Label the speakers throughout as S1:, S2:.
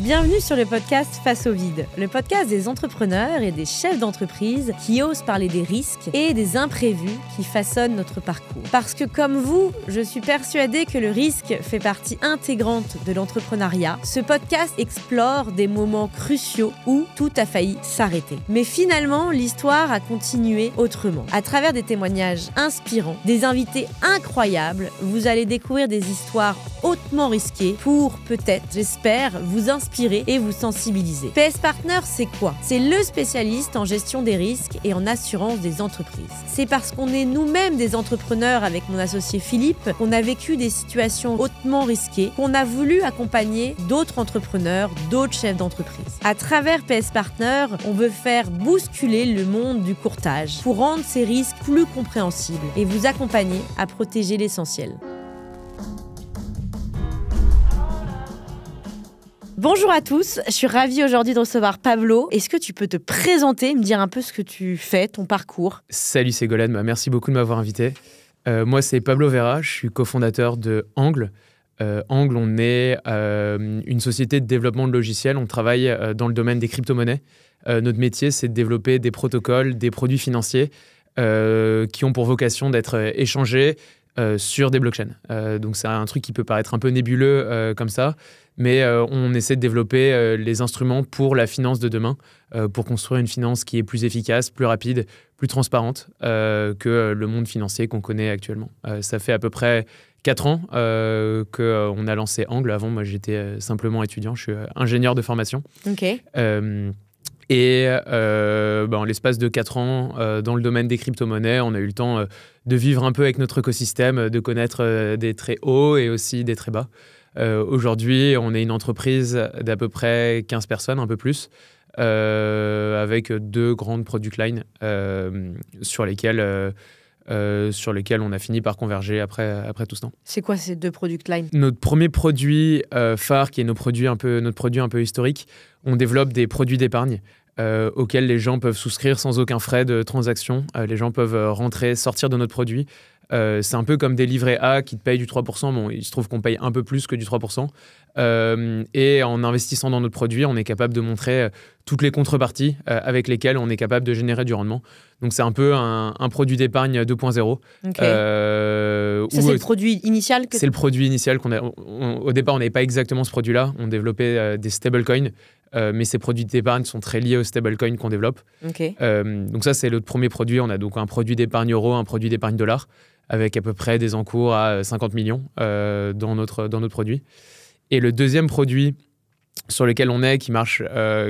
S1: Bienvenue sur le podcast Face au vide, le podcast des entrepreneurs et des chefs d'entreprise qui osent parler des risques et des imprévus qui façonnent notre parcours. Parce que comme vous, je suis persuadée que le risque fait partie intégrante de l'entrepreneuriat. Ce podcast explore des moments cruciaux où tout a failli s'arrêter. Mais finalement, l'histoire a continué autrement. À travers des témoignages inspirants, des invités incroyables, vous allez découvrir des histoires hautement risquées pour peut-être, j'espère, vous inspirer et vous sensibiliser. PS Partner, c'est quoi? C'est le spécialiste en gestion des risques et en assurance des entreprises. C'est parce qu'on est nous-mêmes des entrepreneurs avec mon associé Philippe, qu'on a vécu des situations hautement risquées, qu'on a voulu accompagner d'autres entrepreneurs, d'autres chefs d'entreprise. À travers PS Partner, on veut faire bousculer le monde du courtage pour rendre ces risques plus compréhensibles et vous accompagner à protéger l'essentiel. Bonjour à tous, je suis ravie aujourd'hui de recevoir Pablo. Est-ce que tu peux te présenter, me dire un peu ce que tu fais, ton parcours?
S2: Salut Ségolène, merci beaucoup de m'avoir invité. Moi c'est Pablo Vera, je suis cofondateur de Angle. Angle, on est une société de développement de logiciels, on travaille dans le domaine des crypto-monnaies. Notre métier c'est de développer des protocoles, des produits financiers qui ont pour vocation d'être échangés sur des blockchains. Donc c'est un truc qui peut paraître un peu nébuleux comme ça, mais on essaie de développer les instruments pour la finance de demain, pour construire une finance qui est plus efficace, plus rapide, plus transparente que le monde financier qu'on connaît actuellement. Ça fait à peu près 4 ans qu'on a lancé Angle. Avant, moi, j'étais simplement étudiant, je suis ingénieur de formation.
S1: Ok.
S2: En l'espace de 4 ans, dans le domaine des crypto-monnaies, on a eu le temps de vivre un peu avec notre écosystème, de connaître des très hauts et aussi des très bas. Aujourd'hui, on est une entreprise d'à peu près 15 personnes, un peu plus, avec 2 grandes product lines sur lesquelles on a fini par converger après tout ce temps.
S1: C'est quoi ces 2 product lines?
S2: Notre premier produit phare, qui est notre produit un peu historique, on développe des produits d'épargne auxquels les gens peuvent souscrire sans aucun frais de transaction. Les gens peuvent rentrer, sortir de notre produit. C'est un peu comme des livrets A qui te payent du 3%. Bon, il se trouve qu'on paye un peu plus que du 3%. Et en investissant dans notre produit, on est capable de montrer toutes les contreparties avec lesquelles on est capable de générer du rendement. Donc, c'est un peu un produit d'épargne 2.0.
S1: Okay. Ça, c'est le produit initial
S2: C'est le produit initial qu'on a. Au départ, on n'avait pas exactement ce produit-là. On développait des stablecoins. Mais ces produits d'épargne sont très liés aux stablecoins qu'on développe.
S1: Okay.
S2: Donc ça, c'est notre premier produit. On a donc un produit d'épargne euro, un produit d'épargne dollar, avec à peu près des encours à 50 millions dans notre produit. Et le deuxième produit sur lequel on est, qui marche,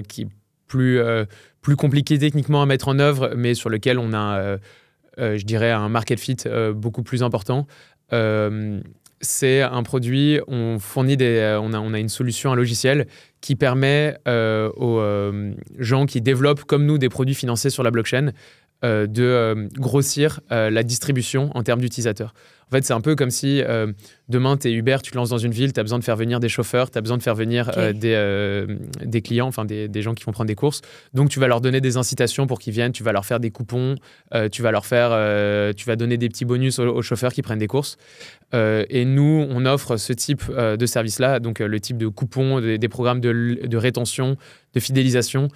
S2: qui est plus compliqué techniquement à mettre en œuvre, mais sur lequel on a, je dirais, un market fit beaucoup plus important, c'est un produit, on a une solution, un logiciel qui permet aux gens qui développent comme nous des produits financiers sur la blockchain de grossir la distribution en termes d'utilisateurs. En fait, c'est un peu comme si demain, tu es Uber, tu te lances dans une ville, tu as besoin de faire venir des chauffeurs, tu as besoin de faire venir des clients, enfin des gens qui vont prendre des courses. Donc, tu vas leur donner des incitations pour qu'ils viennent, tu vas leur faire des coupons, tu vas donner des petits bonus aux chauffeurs qui prennent des courses. Et nous, on offre ce type de service-là, donc le type de coupons, des programmes de rétention, de fidélisation,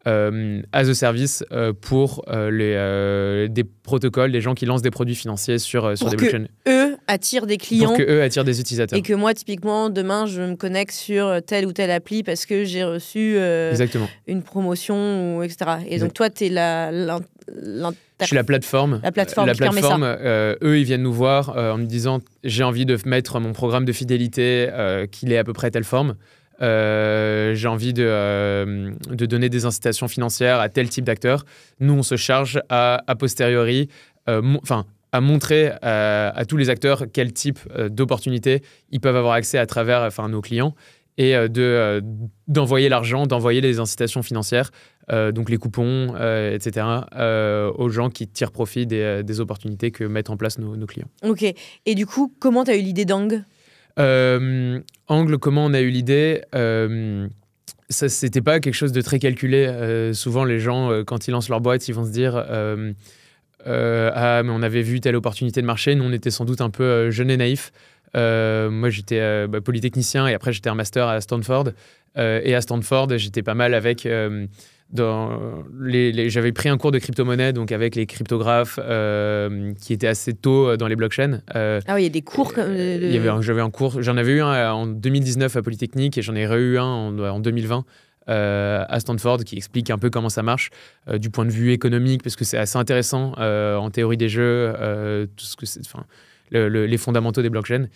S2: as a service pour des protocoles, des gens qui lancent des produits financiers sur des blockchains.
S1: Eux attirent des clients.
S2: Pour qu'eux attirent des utilisateurs.
S1: Et que moi, typiquement, demain, je me connecte sur telle ou telle appli parce que j'ai reçu une promotion, etc. Et donc, toi, tu es
S2: je suis la plateforme.
S1: La plateforme qui permet ça.
S2: Eux, ils viennent nous voir en me disant « J'ai envie de mettre mon programme de fidélité qu'il est à peu près telle forme. J'ai envie de donner des incitations financières à tel type d'acteurs. » Nous, on se charge à posteriori, à montrer à tous les acteurs quel type d'opportunités ils peuvent avoir accès à travers nos clients et d'envoyer l'argent, d'envoyer les incitations financières, donc les coupons, etc., aux gens qui tirent profit des opportunités que mettent en place nos clients.
S1: Ok. Et du coup, comment tu as eu l'idée d'Angle ?
S2: Angle, comment on a eu l'idée ça, c'était pas quelque chose de très calculé. Souvent, les gens, quand ils lancent leur boîte, ils vont se dire mais on avait vu telle opportunité de marché. Nous, on était sans doute un peu jeunes et naïfs. Moi, j'étais polytechnicien et après, j'étais un master à Stanford. Et à Stanford, j'étais pas mal avec... j'avais pris un cours de crypto-monnaie, donc avec les cryptographes, qui étaient assez tôt dans les blockchains.
S1: Ah oui, il y a des cours comme...
S2: J'avais un cours, j'en avais eu un en 2019 à Polytechnique et j'en ai eu un en 2020 à Stanford qui explique un peu comment ça marche du point de vue économique, parce que c'est assez intéressant en théorie des jeux, tout ce que c'est, les fondamentaux des blockchains.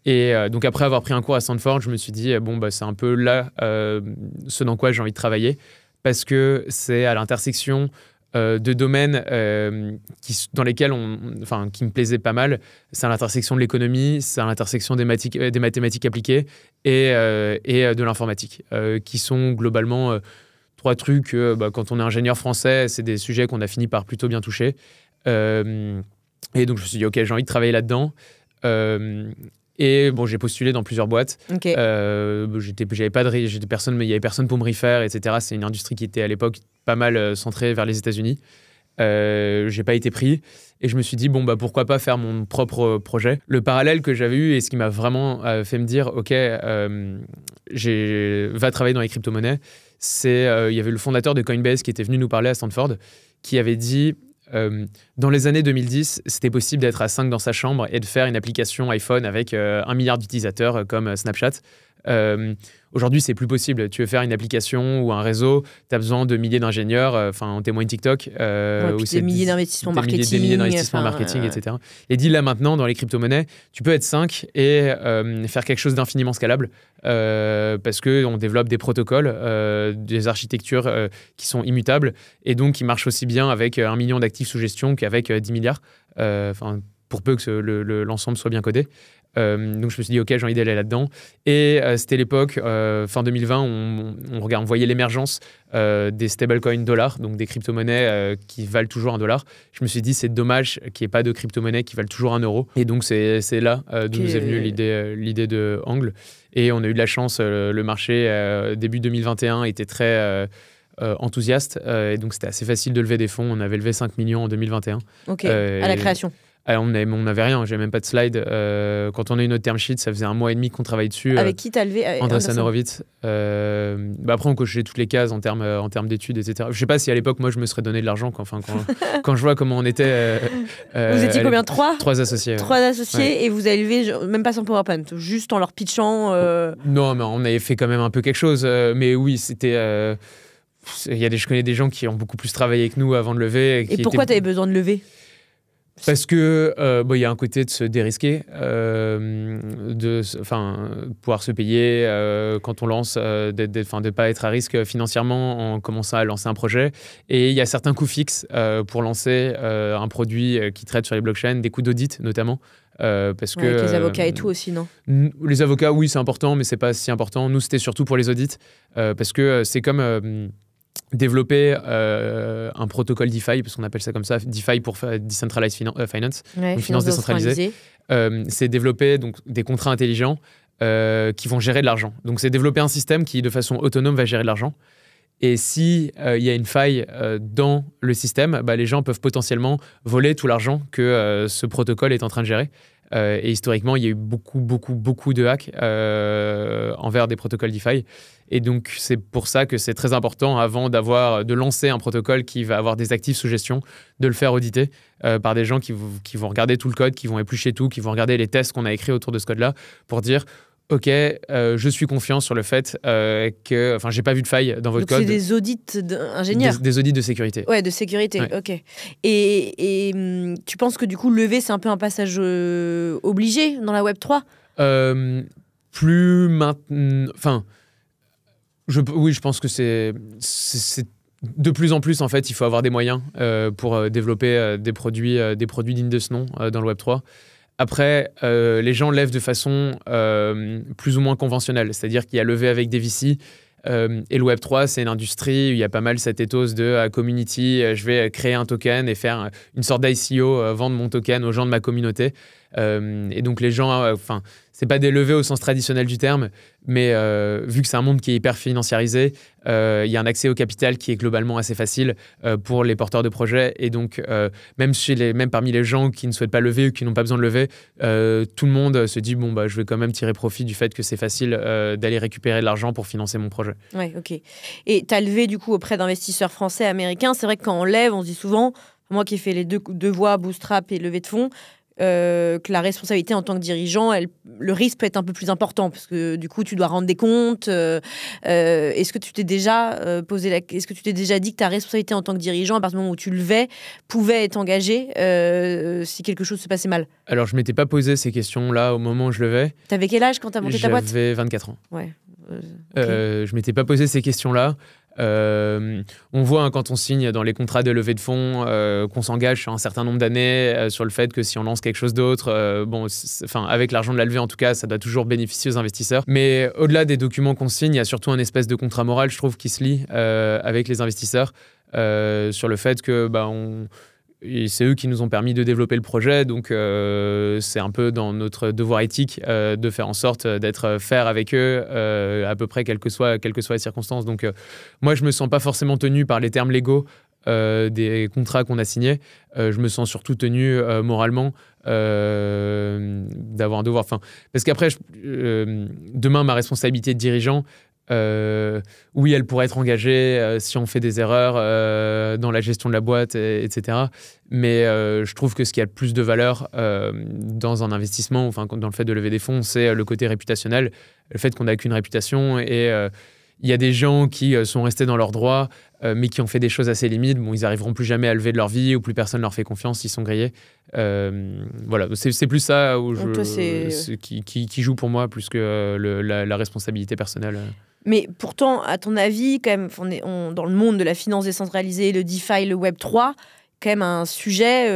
S2: Et donc après avoir pris un cours à Stanford, je me suis dit, c'est un peu là ce dans quoi j'ai envie de travailler, parce que c'est à l'intersection de domaines dans lesquels qui me plaisaient pas mal. C'est à l'intersection de l'économie, c'est à l'intersection des mathématiques appliquées et de l'informatique, qui sont globalement trois trucs. Quand on est ingénieur français, c'est des sujets qu'on a fini par plutôt bien toucher. Et donc je me suis dit, ok, j'ai envie de travailler là-dedans. Et j'ai postulé dans plusieurs boîtes.
S1: Okay.
S2: Il y avait personne pour me refaire, etc. C'est une industrie qui était à l'époque pas mal centrée vers les États-Unis. J'ai pas été pris et je me suis dit pourquoi pas faire mon propre projet. Le parallèle que j'avais eu et ce qui m'a vraiment fait me dire ok, va travailler dans les crypto-monnaies, c'est il y avait le fondateur de Coinbase qui était venu nous parler à Stanford, qui avait dit dans les années 2010, c'était possible d'être à 5 dans sa chambre et de faire une application iPhone avec 1 milliard d'utilisateurs comme Snapchat. Aujourd'hui, c'est plus possible. Tu veux faire une application ou un réseau, tu as besoin de milliers d'ingénieurs. En témoigne TikTok.
S1: Où c'est des milliers d'investissements marketing.
S2: Des milliers d'investissements marketing, etc. Et dit là maintenant, dans les crypto-monnaies, tu peux être 5 et faire quelque chose d'infiniment scalable parce qu'on développe des protocoles, des architectures qui sont immutables et donc qui marchent aussi bien avec 1 million d'actifs sous gestion qu'avec 10 milliards. Pour peu que l'ensemble soit bien codé. Donc je me suis dit ok, j'ai envie d'aller là-dedans et c'était l'époque fin 2020 on voyait l'émergence des stablecoins dollars, donc des crypto-monnaies qui valent toujours $1. Je me suis dit c'est dommage qu'il n'y ait pas de crypto-monnaies qui valent toujours €1 et donc c'est là d'où nous est venue l'idée de Angle et on a eu de la chance, le marché début 2021 était très enthousiaste et donc c'était assez facile de lever des fonds. On avait levé 5 millions en 2021.
S1: Ok, à la création.
S2: On n'avait rien, j'avais même pas de slide. Quand on a eu notre term sheet, ça faisait 1 mois et demi qu'on travaillait dessus.
S1: Avec qui t'as levé
S2: Andreessen Horowitz. Après, on cochait toutes les cases en termes d'études, etc. Je sais pas si à l'époque, moi, je me serais donné de l'argent quand je vois comment on était.
S1: Vous étiez combien? 3
S2: associés.
S1: 3 associés, ouais. Et vous avez levé, même pas sans PowerPoint, juste en leur pitchant.
S2: Non, mais on avait fait quand même un peu quelque chose. Mais oui, c'était. Je connais des gens qui ont beaucoup plus travaillé que nous avant de lever.
S1: Et pourquoi tu avais besoin de lever?
S2: Parce que y a un côté de se dérisquer, de pouvoir se payer quand on lance, de ne pas être à risque financièrement en commençant à lancer un projet. Et il y a certains coûts fixes pour lancer un produit qui traite sur les blockchains, des coûts d'audit notamment. Parce que,
S1: avec les avocats et tout aussi, non?
S2: Les avocats, oui, c'est important, mais c'est pas si important. Nous, c'était surtout pour les audits, parce que c'est comme... développer un protocole DeFi, parce qu'on appelle ça comme ça, DeFi pour Decentralized Finance, donc finance décentralisée. C'est développer donc, des contrats intelligents qui vont gérer de l'argent. Donc c'est développer un système qui, de façon autonome, va gérer de l'argent. Et si y a une faille dans le système, les gens peuvent potentiellement voler tout l'argent que ce protocole est en train de gérer. Et historiquement, il y a eu beaucoup de hacks envers des protocoles DeFi. Et donc, c'est pour ça que c'est très important, avant de lancer un protocole qui va avoir des actifs sous gestion, de le faire auditer par des gens qui vont regarder tout le code, qui vont éplucher tout, qui vont regarder les tests qu'on a écrits autour de ce code-là pour dire ok, je suis confiant sur le fait que... j'ai pas vu de faille dans votre code.
S1: Donc, c'est des audits d'ingénieurs.
S2: Des audits de sécurité.
S1: Ouais, de sécurité, ouais. Ok. Et tu penses que du coup, lever, c'est un peu un passage obligé dans la Web3 ?
S2: Plus maintenant... oui, je pense que c'est de plus en plus, en fait, il faut avoir des moyens pour développer des produits dignes de ce nom dans le Web3. Après, les gens lèvent de façon plus ou moins conventionnelle, c'est-à-dire qu'il y a levé avec des VC, et le Web3, c'est une industrie où il y a pas mal cet ethos de community, je vais créer un token et faire une sorte d'ICO, vendre mon token aux gens de ma communauté. Et donc les gens, c'est pas des levées au sens traditionnel du terme, mais vu que c'est un monde qui est hyper financiarisé, il y a un accès au capital qui est globalement assez facile pour les porteurs de projets. Et donc, même parmi les gens qui ne souhaitent pas lever ou qui n'ont pas besoin de lever, tout le monde se dit je vais quand même tirer profit du fait que c'est facile d'aller récupérer de l'argent pour financer mon projet.
S1: Ouais, ok. Et tu as levé du coup auprès d'investisseurs français, américains. C'est vrai que quand on lève, on se dit souvent, moi qui ai fait les deux voies, bootstrap et levée de fonds, que la responsabilité en tant que dirigeant, le risque peut être un peu plus important parce que du coup, tu dois rendre des comptes. Est-ce que tu t'es déjà est-ce que tu t'es déjà dit que ta responsabilité en tant que dirigeant, à partir du moment où tu levais, pouvait être engagée si quelque chose se passait mal? Alors,
S2: je m'étais pas posé ces questions-là au moment où je levais.
S1: T'avais quel âge quand t'as monté ta boîte?
S2: J'avais 24 ans.
S1: Ouais.
S2: Okay. Je m'étais pas posé ces questions-là. On voit quand on signe dans les contrats de levée de fonds qu'on s'engage sur un certain nombre d'années sur le fait que si on lance quelque chose d'autre, avec l'argent de la levée en tout cas, ça doit toujours bénéficier aux investisseurs. Mais au-delà des documents qu'on signe, il y a surtout un espèce de contrat moral, je trouve, qui se lie avec les investisseurs sur le fait que et c'est eux qui nous ont permis de développer le projet, donc c'est un peu dans notre devoir éthique de faire en sorte d'être fair avec eux à peu près quelles que soient les circonstances. Donc moi, je me sens pas forcément tenu par les termes légaux des contrats qu'on a signés. Je me sens surtout tenu moralement d'avoir un devoir. Parce qu'après, demain, ma responsabilité de dirigeant, oui, elle pourrait être engagée si on fait des erreurs dans la gestion de la boîte, etc. Mais je trouve que ce qui a le plus de valeur dans un investissement, dans le fait de lever des fonds, c'est le côté réputationnel, le fait qu'on n'a qu'une réputation. Et il y a des gens qui sont restés dans leurs droits, mais qui ont fait des choses assez limites. Ils n'arriveront plus jamais à lever de leur vie, ou plus personne leur fait confiance, ils sont grillés. Voilà, c'est plus ça qui joue pour moi, plus que la responsabilité personnelle.
S1: Mais pourtant, à ton avis, quand même, dans le monde de la finance décentralisée, le DeFi, le Web3, quand même un sujet,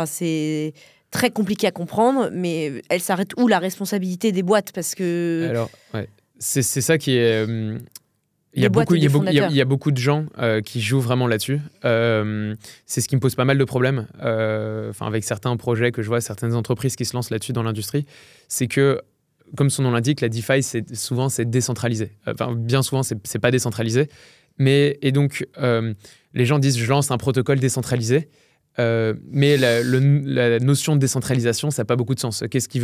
S1: c'est très compliqué à comprendre, mais elle s'arrête où la responsabilité des boîtes? Parce que...
S2: Alors, ouais, c'est ça qui est... Il y a beaucoup de gens qui jouent vraiment là-dessus. C'est ce qui me pose pas mal de problèmes. Avec certains projets que je vois, certaines entreprises qui se lancent là-dessus dans l'industrie, c'est que, comme son nom l'indique, la DeFi, c'est décentralisé. Bien souvent, c'est pas décentralisé. Et donc, les gens disent « je lance un protocole décentralisé ». Mais la notion de décentralisation, ça n'a pas beaucoup de sens. Qu'est-ce que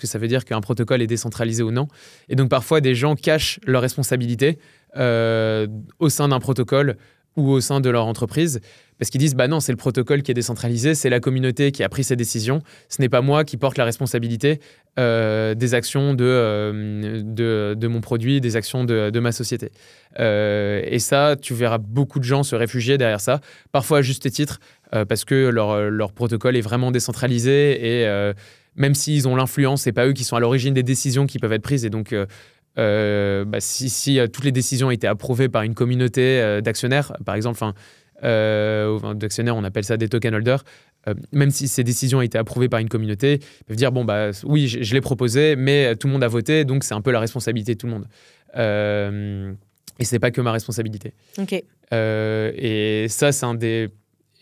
S2: ça veut dire qu'un protocole est décentralisé ou non? Et donc, parfois, des gens cachent leurs responsabilités au sein d'un protocole ou au sein de leur entreprise, parce qu'ils disent non, c'est le protocole qui est décentralisé, c'est la communauté qui a pris ces décisions, ce n'est pas moi qui porte la responsabilité des actions de mon produit, des actions de ma société. Et ça, tu verras beaucoup de gens se réfugier derrière ça, parfois à juste titre, parce que leur protocole est vraiment décentralisé et même s'ils ont l'influence, c'est pas eux qui sont à l'origine des décisions qui peuvent être prises. Et donc, si toutes les décisions étaient approuvées par une communauté d'actionnaires, par exemple, d'actionnaires, on appelle ça des token holders, même si ces décisions étaient approuvées par une communauté, ils peuvent dire oui, je l'ai proposé, mais tout le monde a voté, donc c'est un peu la responsabilité de tout le monde. Et c'est pas que ma responsabilité.
S1: Ok.
S2: Et ça, c'est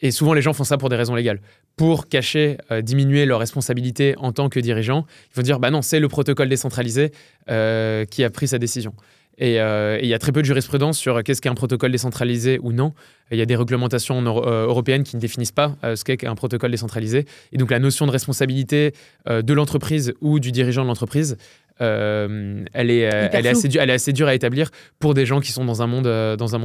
S2: et souvent, les gens font ça pour des raisons légales. Pour cacher, diminuer leur responsabilité en tant que dirigeant, ils vont dire non, c'est le protocole décentralisé qui a pris sa décision. Et il y a très peu de jurisprudence sur qu'est-ce qu'est un protocole décentralisé ou non. Il y a des réglementations européennes qui ne définissent pas ce qu'est un protocole décentralisé. Et donc la notion de responsabilité de l'entreprise ou du dirigeant de l'entreprise, elle est assez dure à établir pour des gens qui sont dans un monde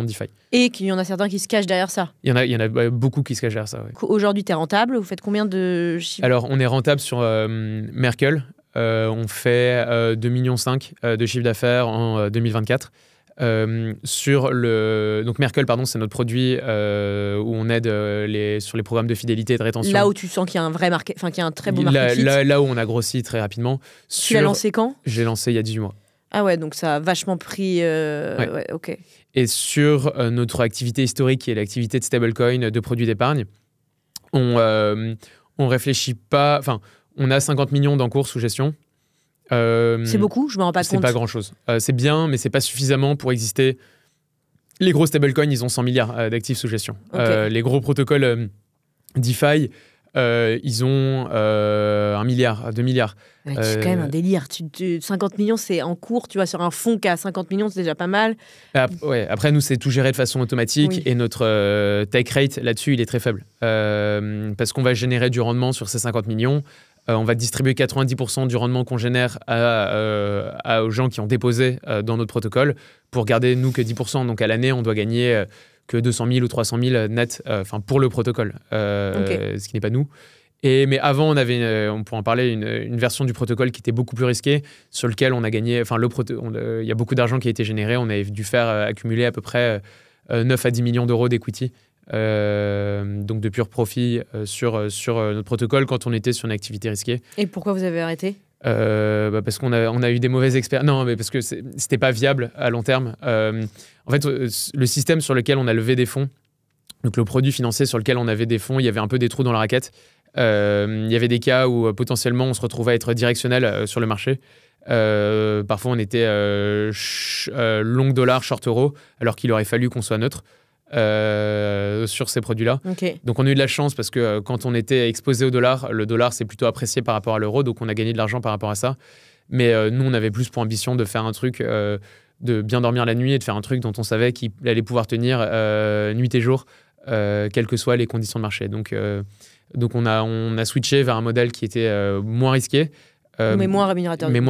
S2: DeFi. Et
S1: qu'il y en a certains qui se cachent derrière ça.
S2: Il y en a beaucoup qui se cachent derrière ça. Ouais.
S1: Aujourd'hui, tu es rentable. Vous faites combien de chiffres?
S2: Alors, on est rentable sur Merkle. On fait 2,5 millions de chiffre d'affaires en 2024. Donc Merkle, c'est notre produit où on aide sur les programmes de fidélité et de rétention.
S1: Là où tu sens qu'il y a un vrai market, qu'il y a un très bon market fit.
S2: Là où on a grossi très rapidement.
S1: Tu l'as lancé quand?
S2: J'ai lancé il y a 18 mois.
S1: Ah ouais, donc ça a vachement pris... ouais, ok.
S2: Et sur notre activité historique, qui est l'activité de stablecoin, de produits d'épargne, on réfléchit pas... On a 50 millions d'encours sous gestion.
S1: C'est beaucoup, je me rends pas compte.
S2: C'est pas grand-chose. C'est bien, mais c'est pas suffisamment pour exister. Les gros stablecoins, ils ont 100 milliards d'actifs sous gestion. Okay. Les gros protocoles DeFi, Ils ont 1 milliard, 2 milliards.
S1: Ouais, c'est quand même un délire. 50 millions, c'est en cours, tu vois, sur un fonds qui a 50 millions, c'est déjà pas mal.
S2: Après, nous, c'est tout géré de façon automatique et notre take rate là-dessus, il est très faible. Parce qu'on va générer du rendement sur ces 50 millions. On va distribuer 90% du rendement qu'on génère aux gens qui ont déposé dans notre protocole pour garder, nous, que 10%. Donc, à l'année, on doit gagner que 200 000 ou 300 000 net pour le protocol, ce qui n'est pas nous. Mais avant, on avait, on pourrait en parler, une version du protocole qui était beaucoup plus risquée, sur lequel on a gagné, il y a beaucoup d'argent qui a été généré. On avait dû faire accumuler à peu près 9 à 10 millions d'euros d'equity, donc de pur profit sur notre protocole quand on était sur une activité risquée.
S1: Et pourquoi vous avez arrêté ?
S2: Parce qu'on a eu des mauvaises expériences. Non, mais parce que c'était pas viable à long terme. En fait, le système sur lequel on a levé des fonds, donc le produit financier sur lequel on avait des fonds, il y avait un peu des trous dans la raquette. Il y avait des cas où potentiellement on se retrouvait à être directionnel sur le marché. Parfois on était long dollar, short euro, alors qu'il aurait fallu qu'on soit neutre sur ces produits-là. Donc on a eu de la chance parce que quand on était exposé au dollar, le dollar s'est plutôt apprécié par rapport à l'euro, donc on a gagné de l'argent par rapport à ça. Mais nous, on avait plus pour ambition de faire un truc, de bien dormir la nuit et de faire un truc dont on savait qu'il allait pouvoir tenir nuit et jour, quelles que soient les conditions de marché. Donc on a switché vers un modèle qui était moins risqué.
S1: Mais moins rémunérateur.
S2: Mais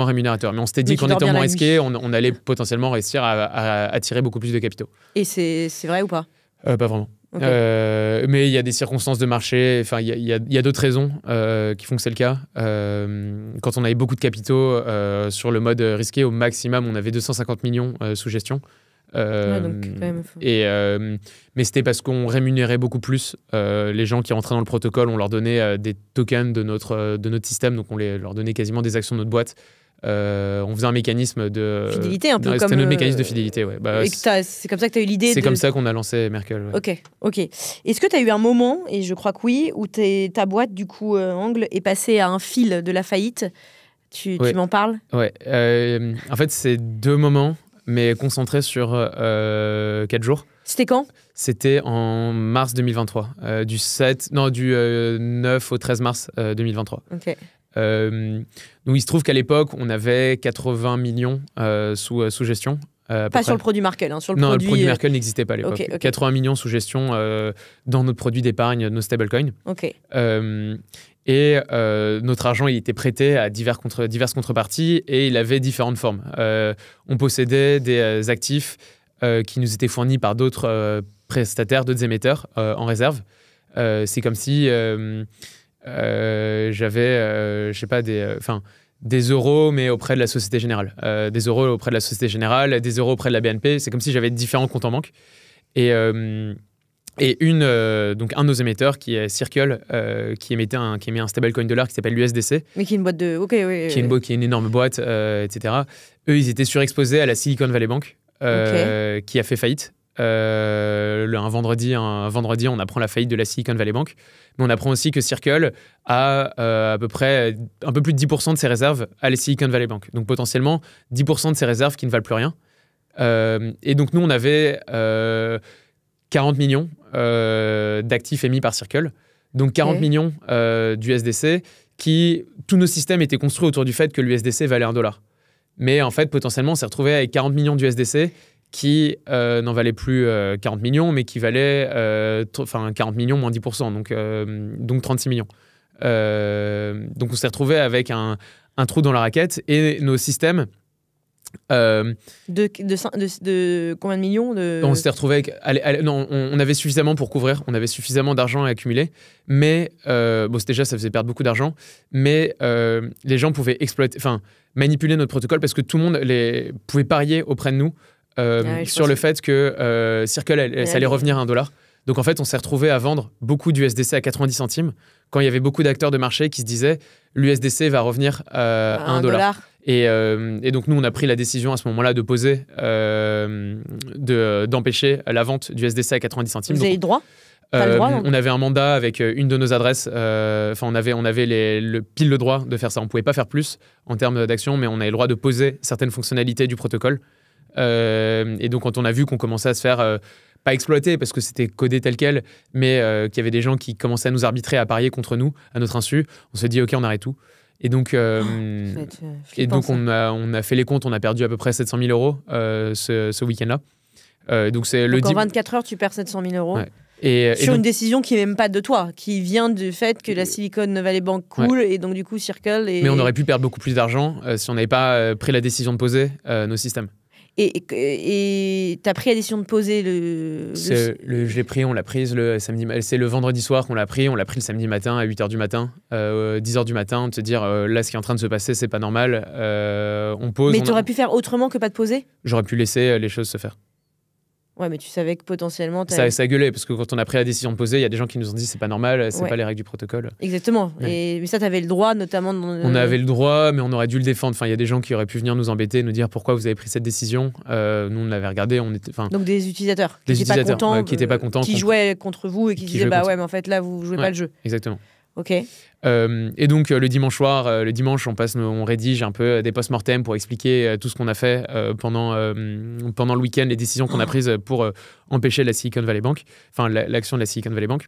S2: on s'était dit qu'en étant moins risqué, on allait potentiellement réussir à attirer beaucoup plus de capitaux.
S1: Et c'est vrai ou pas ?
S2: Pas vraiment. Mais il y a des circonstances de marché, il y a d'autres raisons qui font que c'est le cas. Quand on avait beaucoup de capitaux sur le mode risqué, au maximum, on avait 250 millions sous gestion.
S1: Donc, quand même,
S2: mais c'était parce qu'on rémunérait beaucoup plus les gens qui rentraient dans le protocole. On leur donnait des tokens de notre système, donc on leur donnait quasiment des actions de notre boîte. On faisait un mécanisme de
S1: fidélité, un peu
S2: c'était notre mécanisme de fidélité. Ouais.
S1: C'est comme ça que tu as eu l'idée.
S2: C'est comme ça qu'on a lancé Merkle. Ouais.
S1: Ok. Est-ce que tu as eu un moment, et je crois que oui, où ta boîte, du coup, Angle, est passée à un fil de la faillite ? Tu m'en parles ?
S2: Ouais. En fait, c'est 2 moments, mais concentrés sur 4 jours.
S1: C'était quand ?
S2: C'était en mars 2023, du 9 au 13 mars 2023.
S1: Ok.
S2: Donc il se trouve qu'à l'époque, on avait 80 millions sous gestion.
S1: Pas sur le produit Merkle, sur le
S2: non,
S1: produit...
S2: le produit Merkle n'existait pas à l'époque.
S1: Okay.
S2: 80 millions sous gestion dans notre produit d'épargne, nos stablecoins. Et notre argent, il était prêté à diverses contreparties et il avait différentes formes. On possédait des actifs qui nous étaient fournis par d'autres prestataires, d'autres émetteurs en réserve. C'est comme si j'avais, je sais pas, des euros, mais auprès de la Société Générale. Des euros auprès de la Société Générale, des euros auprès de la BNP. C'est comme si j'avais différents comptes en banque. Et donc un de nos émetteurs, qui est Circle, qui émet un stablecoin dollar qui s'appelle l'USDC.
S1: Mais qui est une boîte de...
S2: Qui est une énorme boîte, etc. Eux, ils étaient surexposés à la Silicon Valley Bank, qui a fait faillite. Un vendredi, on apprend la faillite de la Silicon Valley Bank. Mais on apprend aussi que Circle a à peu près un peu plus de 10% de ses réserves à la Silicon Valley Bank. Donc potentiellement 10% de ses réserves qui ne valent plus rien. Et donc nous, on avait 40 millions d'actifs émis par Circle. Donc 40 millions d'USDC tous nos systèmes étaient construits autour du fait que l'USDC valait $1. Mais en fait, potentiellement, on s'est retrouvé avec 40 millions d'USDC qui n'en valait plus 40 millions, mais qui valait 40 millions moins 10%, donc 36 millions. Donc on s'est retrouvé avec un trou dans la raquette et nos systèmes...
S1: De combien de millions
S2: On s'était retrouvé avec... on avait suffisamment pour couvrir, on avait suffisamment d'argent à accumuler, mais déjà ça faisait perdre beaucoup d'argent, mais les gens pouvaient manipuler notre protocole parce que tout le monde pouvait parier auprès de nous sur le fait que Circle, ça allait revenir à $1. Donc en fait, on s'est retrouvé à vendre beaucoup d'USDC à 90 centimes quand il y avait beaucoup d'acteurs de marché qui se disaient l'USDC va revenir à $1. Et donc nous, on a pris la décision à ce moment-là de poser, d'empêcher la vente d'USDC à 90 centimes.
S1: Vous avez le droit ? Pas le droit,
S2: on avait un mandat avec une de nos adresses. On avait le droit de faire ça. On ne pouvait pas faire plus en termes d'action, mais on avait le droit de poser certaines fonctionnalités du protocole. Et donc, quand on a vu qu'on commençait à se faire, pas exploiter parce que c'était codé tel quel, mais qu'il y avait des gens qui commençaient à nous arbitrer, à parier contre nous, à notre insu, on s'est dit, OK, on arrête tout. Et donc, on a fait les comptes, on a perdu à peu près 700 000 euros ce week-end-là. Donc,
S1: en 24 heures, tu perds 700 000 euros.
S2: Ouais.
S1: Sur une décision qui n'est même pas de toi, qui vient du fait que la Silicon Valley Bank coule et donc du coup Circle.
S2: Mais on aurait pu perdre beaucoup plus d'argent si on n'avait pas pris la décision de poser nos systèmes.
S1: Et tu as pris la décision de poser
S2: je l'ai pris, on l'a prise le samedi. C'est le vendredi soir qu'on l'a pris le samedi matin à 8h du matin, 10h du matin, de se dire là, ce qui est en train de se passer, c'est pas normal. On pose.
S1: Mais tu aurais pu faire autrement que pas de poser ?
S2: J'aurais pu laisser les choses se faire.
S1: Ouais, mais tu savais que potentiellement...
S2: Ça gueulait, parce que quand on a pris la décision de poser, il y a des gens qui nous ont dit c'est pas normal, c'est pas les règles du protocole.
S1: Exactement. Ouais. Mais ça, tu avais le droit, notamment...
S2: On avait le droit, mais on aurait dû le défendre. Enfin, il y a des gens qui auraient pu venir nous embêter, nous dire pourquoi vous avez pris cette décision. Nous, on l'avait regardé, Donc des utilisateurs qui
S1: n'étaient pas contents, qui jouaient contre vous et qui disaient mais en fait, là, vous jouez pas le jeu.
S2: Exactement.
S1: Ok.
S2: Et donc le dimanche soir, on rédige un peu des post-mortem pour expliquer tout ce qu'on a fait pendant le week-end, les décisions qu'on a prises pour empêcher la Silicon Valley Bank, enfin l'action de la Silicon Valley Bank.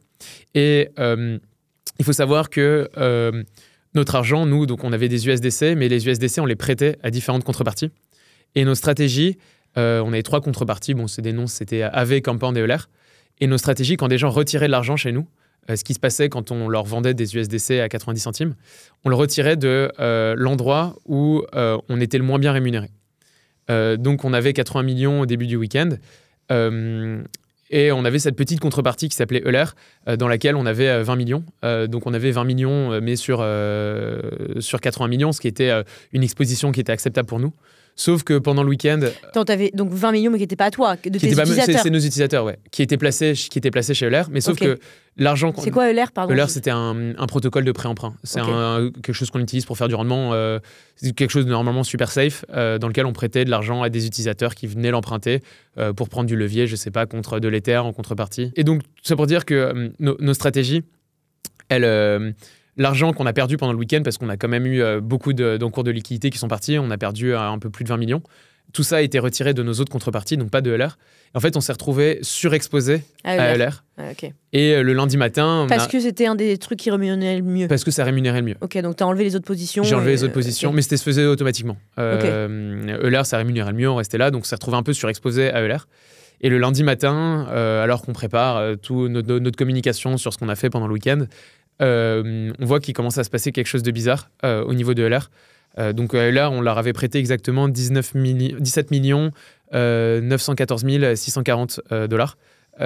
S2: Et il faut savoir que notre argent, nous, donc on avait des USDC, mais les USDC, on les prêtait à différentes contreparties. Et nos stratégies, on avait 3 contreparties, c'est des noms, c'était AV, Compound et Euler. Et nos stratégies, quand des gens retiraient de l'argent chez nous, ce qui se passait quand on leur vendait des USDC à 90 centimes, on le retirait de l'endroit où on était le moins bien rémunéré. Donc on avait 80 millions au début du week-end et on avait cette petite contrepartie qui s'appelait Euler dans laquelle on avait 20 millions. Donc on avait 20 millions mais sur 80 millions, ce qui était une exposition qui était acceptable pour nous. Sauf que pendant le week-end...
S1: Attends, t'avais donc 20 millions, mais qui n'étaient pas à toi, de tes utilisateurs.
S2: C'est nos utilisateurs, ouais, qui étaient placés chez Euler. Mais sauf que l'argent...
S1: C'est quoi Euler, pardon ?
S2: Euler, c'était un protocole de prêt-emprunt. C'est quelque chose qu'on utilise pour faire du rendement. C'est quelque chose de normalement super safe, dans lequel on prêtait de l'argent à des utilisateurs qui venaient l'emprunter pour prendre du levier, je sais pas, contre de l'Ether en contrepartie. Et donc, c'est pour dire que nos stratégies, l'argent qu'on a perdu pendant le week-end, parce qu'on a quand même eu beaucoup d'encours de liquidité qui sont partis, on a perdu un peu plus de 20 millions. Tout ça a été retiré de nos autres contreparties, donc pas de Euler. En fait, on s'est retrouvé surexposé à Euler. Et le lundi matin...
S1: Parce que c'était un des trucs qui rémunérait le mieux.
S2: Parce que ça rémunérait le mieux.
S1: Ok, donc tu as enlevé les autres positions.
S2: J'ai enlevé les autres positions, mais c'était se faisait automatiquement. Euler, ça rémunérait le mieux, on restait là, donc on s'est retrouvé un peu surexposé à Euler. Et le lundi matin, alors qu'on prépare toute notre communication sur ce qu'on a fait pendant le week-end, on voit qu'il commence à se passer quelque chose de bizarre au niveau de Euler. Donc Euler, on leur avait prêté exactement 17 914 640 dollars. Donc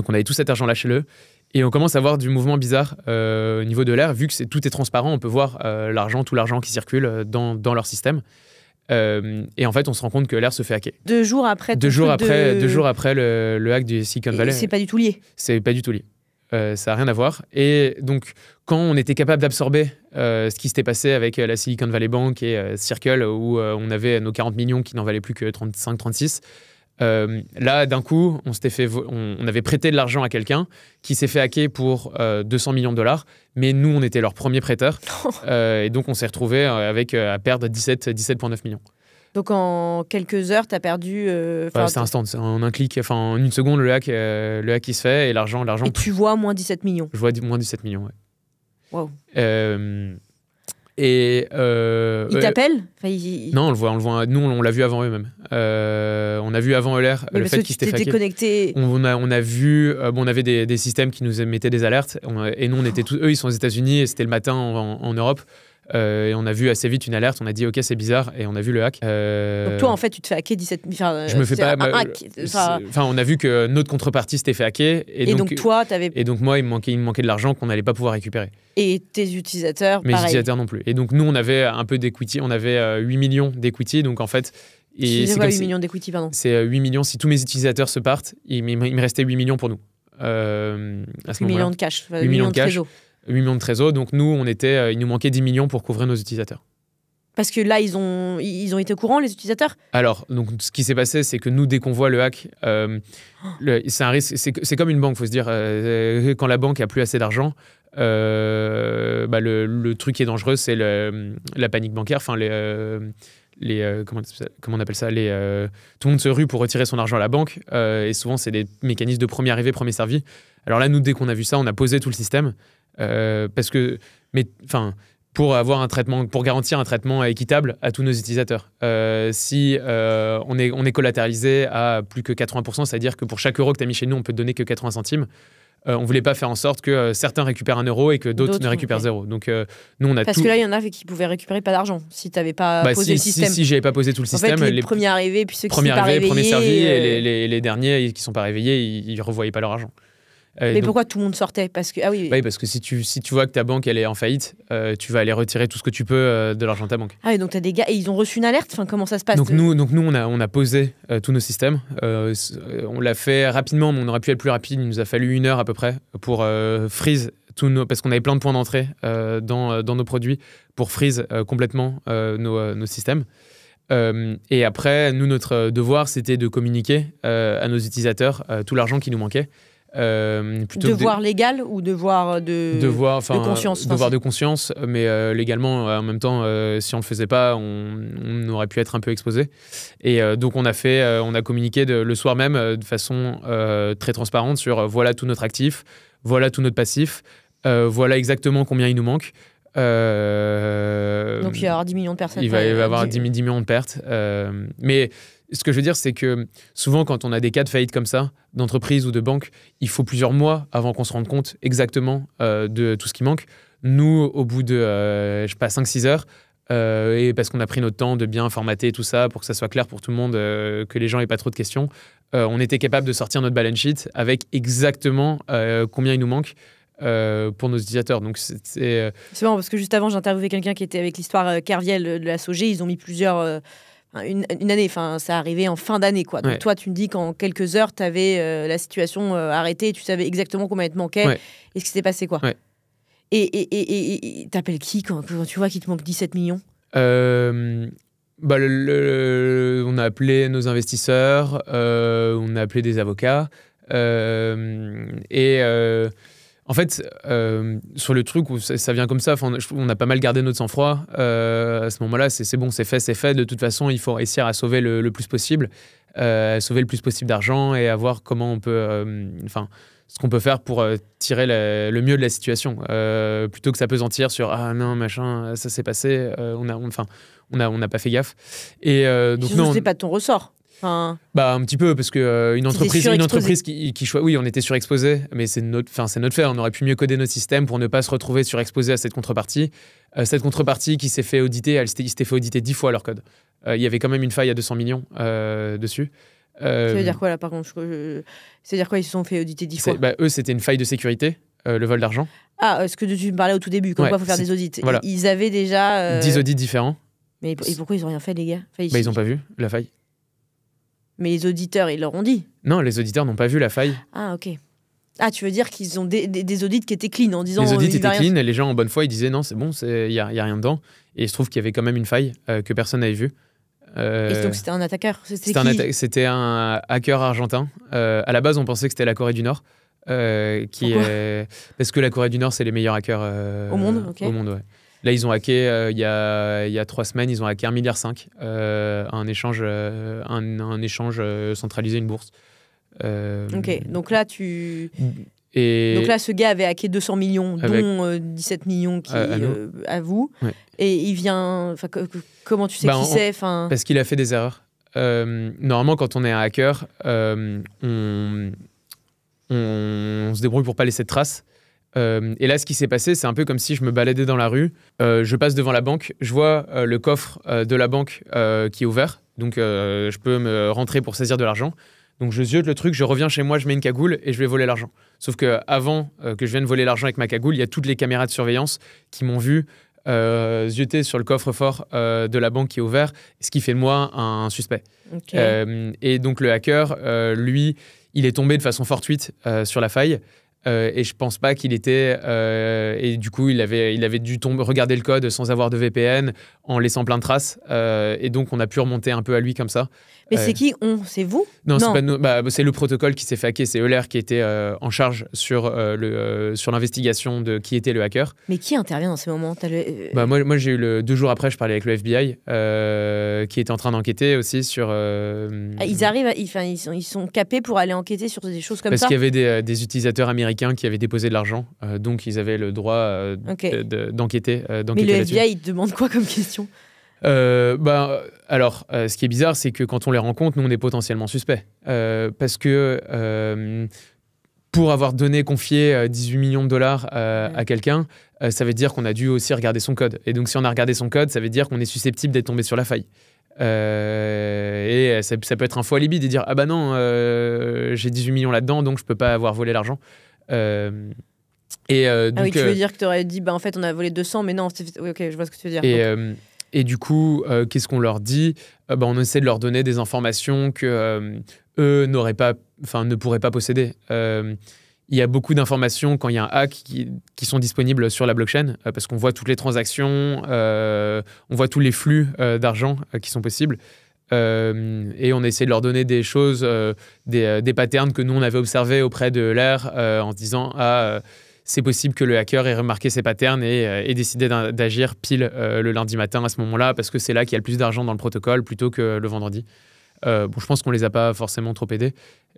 S2: on avait tout cet argent-là chez eux. Et on commence à voir du mouvement bizarre au niveau de Euler. Vu que tout est transparent, on peut voir tout l'argent qui circule dans leur système. Et en fait, on se rend compte que Euler se fait hacker.
S1: 2 jours après
S2: le hack du Silicon Valley.
S1: C'est pas du tout lié.
S2: C'est pas du tout lié. Ça n'a rien à voir. Et donc, quand on était capable d'absorber ce qui s'était passé avec la Silicon Valley Bank et Circle, où on avait nos 40 millions qui n'en valaient plus que 35-36, là, d'un coup, on avait prêté de l'argent à quelqu'un qui s'est fait hacker pour 200 millions de dollars, mais nous, on était leur premier prêteur. Et donc, on s'est retrouvé à perdre 17,9 millions.
S1: Donc en quelques heures, tu as perdu...
S2: c'est instant, en un clic, en une seconde, le hack il se fait et l'argent...
S1: Et tu vois moins 17 millions.
S2: Je vois moins 17 millions, ouais.
S1: Wow.
S2: Ils
S1: t'appellent
S2: Non, on le voit. Nous, on l'a vu avant eux-mêmes. On a vu avant Euler le fait qu'ils s'étaient hackés.
S1: Connecté.
S2: On a vu... on avait des systèmes qui nous mettaient des alertes. Et nous, on était tous... Eux, ils sont aux États-Unis et c'était le matin en Europe. Et on a vu assez vite une alerte, on a dit ok c'est bizarre et on a vu le hack.
S1: Donc toi en fait tu te fais hacker 17 000.
S2: Je me fais pas hack. On a vu que notre contrepartie s'était fait hacker et donc
S1: toi t'avais...
S2: Et donc moi il me manquait de l'argent qu'on n'allait pas pouvoir récupérer.
S1: Et tes utilisateurs
S2: Mes utilisateurs non plus. Et donc nous on avait un peu d'equity, on avait 8 millions d'equity donc en fait...
S1: C'est quoi 8 millions d'equity pardon ?
S2: C'est 8 millions, si tous mes utilisateurs se partent, il me restait 8 millions pour nous. À ce
S1: 8 millions de cash, 8 millions de trésor.
S2: 8 millions de trésor, donc nous, il nous manquait 10 millions pour couvrir nos utilisateurs.
S1: Parce que là, ils ont été au courant, les utilisateurs ?
S2: Alors, donc, ce qui s'est passé, c'est que nous, dès qu'on voit le hack, c'est un risque, c'est comme une banque, il faut se dire, quand la banque n'a plus assez d'argent, le truc qui est dangereux, c'est la panique bancaire, comment on appelle ça, tout le monde se rue pour retirer son argent à la banque, et souvent c'est des mécanismes de premier arrivé, premier servi. Alors là, nous, dès qu'on a vu ça, on a posé tout le système, pour avoir un traitement, pour garantir un traitement équitable à tous nos utilisateurs. Si on est collatéralisé à plus que 80%, c'est-à-dire que pour chaque euro que tu as mis chez nous, on peut te donner que 80 centimes. On ne voulait pas faire en sorte que certains récupèrent 1 euro et que d'autres ne récupèrent 0. Donc, nous, on a
S1: Parce que là, il y en a qui pouvaient récupérer pas d'argent si tu n'avais pas posé le système.
S2: Si je n'avais pas posé tout le système,
S1: les premiers arrivés, puis ceux qui ne sont pas réveillés.
S2: Premiers servis, et les derniers qui ne sont pas réveillés, ils ne revoyaient pas leur argent.
S1: Mais pourquoi tout le monde sortait? Parce que,
S2: parce que si tu vois que ta banque elle est en faillite, tu vas aller retirer tout ce que tu peux de l'argent de ta banque.
S1: Ah oui, donc tu as des gars et ils ont reçu une alerte. Enfin, comment ça se passe?
S2: Donc nous on a posé tous nos systèmes. On l'a fait rapidement, mais on aurait pu être plus rapide. Il nous a fallu 1 heure à peu près pour freeze parce qu'on avait plein de points d'entrée dans nos produits, pour freeze complètement nos systèmes. Et après, nous, notre devoir, c'était de communiquer à nos utilisateurs tout l'argent qui nous manquait.
S1: Devoir légal ou devoir de conscience?
S2: Devoir de conscience, mais légalement, en même temps, si on ne le faisait pas, on aurait pu être un peu exposé. Et donc, on a communiqué le soir même de façon très transparente sur voilà tout notre actif, voilà tout notre passif, voilà exactement combien il nous manque.
S1: Donc, il va y avoir 10 millions de personnes.
S2: Il va y avoir 10 millions de pertes. Mais ce que je veux dire, c'est que souvent, quand on a des cas de faillite comme ça, d'entreprise ou de banque, il faut plusieurs mois avant qu'on se rende compte exactement de tout ce qui manque. Nous, au bout de, 5-6 heures, et parce qu'on a pris notre temps de bien formater tout ça pour que ça soit clair pour tout le monde, que les gens n'aient pas trop de questions, on était capable de sortir notre balance sheet avec exactement combien il nous manque pour nos utilisateurs. Donc c'est
S1: marrant parce que juste avant, j'ai interviewé quelqu'un qui était avec l'histoire Kerviel de la Sogé. Ils ont mis une année, enfin ça arrivait en fin d'année quoi. Donc toi tu me dis qu'en quelques heures tu avais la situation arrêtée, tu savais exactement combien il te manquait et ce qui s'est passé quoi. Et t'appelles qui quand tu vois qu'il te manque 17 millions?
S2: On a appelé nos investisseurs, on a appelé des avocats en fait, sur le truc où ça vient comme ça, on a pas mal gardé notre sang-froid. À ce moment-là, c'est bon, c'est fait. De toute façon, il faut réussir à sauver le plus possible, sauver le plus possible d'argent et à voir comment on peut, ce qu'on peut faire pour tirer le mieux de la situation, plutôt que s'appesantir sur ah non machin, ça s'est passé, on n'a pas fait gaffe. Et donc non,
S1: c'est pas de ton ressort.
S2: Un petit peu parce que une entreprise qui choisit, oui, on était surexposé, mais c'est notre fait. On aurait pu mieux coder notre système pour ne pas se retrouver surexposé à cette contrepartie. Cette contrepartie qui s'est fait auditer, il s'était fait auditer 10 fois leur code. Il y avait quand même une faille à 200 millions dessus.
S1: Ça veut dire quoi là par contre? C'est-à-dire quoi, ils se sont fait auditer 10 fois?
S2: Eux, c'était une faille de sécurité, le vol d'argent.
S1: Ah, ce que tu me parlais au tout début, comme quoi il faut faire des audits. Voilà. Ils avaient déjà
S2: 10 audits différents.
S1: Mais pourquoi ils n'ont rien fait, les gars?
S2: Ils n'ont pas vu la faille.
S1: Mais les auditeurs, ils leur ont dit?
S2: Non, les auditeurs n'ont pas vu la faille.
S1: Ah, ok. Ah, tu veux dire qu'ils ont des audits qui étaient clean en disant...
S2: Les audits étaient clean et les gens en bonne foi, ils disaient non, c'est bon, il n'y a rien dedans. Et il se trouve qu'il y avait quand même une faille que personne n'avait vue.
S1: Et donc c'était un attaqueur?
S2: C'était un hacker argentin. À la base, on pensait que c'était la Corée du Nord. Parce que la Corée du Nord, c'est les meilleurs hackers
S1: au monde. Okay.
S2: Au monde, ouais. Là, ils ont hacké, il y a 3 semaines, ils ont hacké 1,5 milliard, un échange centralisé, une bourse.
S1: Ok, donc là, donc là, ce gars avait hacké 200 millions, dont 17 millions à vous. Ouais. Et il vient... Comment tu sais qui c'est?
S2: Parce qu'il a fait des erreurs. Normalement, quand on est un hacker, on se débrouille pour pas laisser de traces. Et là, ce qui s'est passé, c'est un peu comme si je me baladais dans la rue, je passe devant la banque, je vois le coffre de la banque qui est ouvert, donc je peux me rentrer pour saisir de l'argent. Donc je ziote le truc, je reviens chez moi, je mets une cagoule et je vais voler l'argent. Sauf qu'avant que je vienne voler l'argent avec ma cagoule, il y a toutes les caméras de surveillance qui m'ont vu zioter sur le coffre-fort de la banque qui est ouvert, ce qui fait de moi un suspect. Okay. Et donc le hacker, lui, il est tombé de façon fortuite sur la faille. Et je pense pas qu'il était... et du coup, il avait dû regarder le code sans avoir de VPN, en laissant plein de traces. Et donc, on a pu remonter un peu à lui comme ça.
S1: Mais c'est qui on? C'est vous?
S2: Non, c'est pas nous. C'est le protocole qui s'est fait hacker. C'est Euler qui était en charge sur l'investigation de qui était le hacker.
S1: Mais qui intervient dans ces moments?
S2: Moi, j'ai eu 2 jours après, je parlais avec le FBI qui était en train d'enquêter aussi sur.
S1: Ils arrivent, ils sont capés pour aller enquêter sur des choses comme ça.
S2: Parce qu'il y avait des utilisateurs américains qui avaient déposé de l'argent, donc ils avaient le droit d'enquêter.
S1: Mais le FBI, il te demande quoi comme question?
S2: Ce qui est bizarre, c'est que quand on les rencontre, nous, on est potentiellement suspects. Parce que pour avoir confié 18 millions de dollars à quelqu'un, ça veut dire qu'on a dû aussi regarder son code. Et donc, si on a regardé son code, ça veut dire qu'on est susceptible d'être tombé sur la faille. Et ça peut être un faux alibi de dire « Ah bah non, j'ai 18 millions là-dedans, donc je peux pas avoir volé l'argent. »
S1: Oui, tu veux dire que tu aurais dit en fait, on a volé 200, mais non, oui, ok, je vois ce que tu veux dire.
S2: Et du coup, qu'est-ce qu'on leur dit? On essaie de leur donner des informations que eux ne pourraient pas posséder. Il y a beaucoup d'informations quand il y a un hack qui sont disponibles sur la blockchain parce qu'on voit toutes les transactions, on voit tous les flux d'argent qui sont possibles. Et on essaie de leur donner des choses, des patterns que nous, on avait observés auprès de Euler en se disant c'est possible que le hacker ait remarqué ces patterns et décidé d'agir pile le lundi matin à ce moment-là parce que c'est là qu'il y a le plus d'argent dans le protocole plutôt que le vendredi. Je pense qu'on les a pas forcément trop aidés,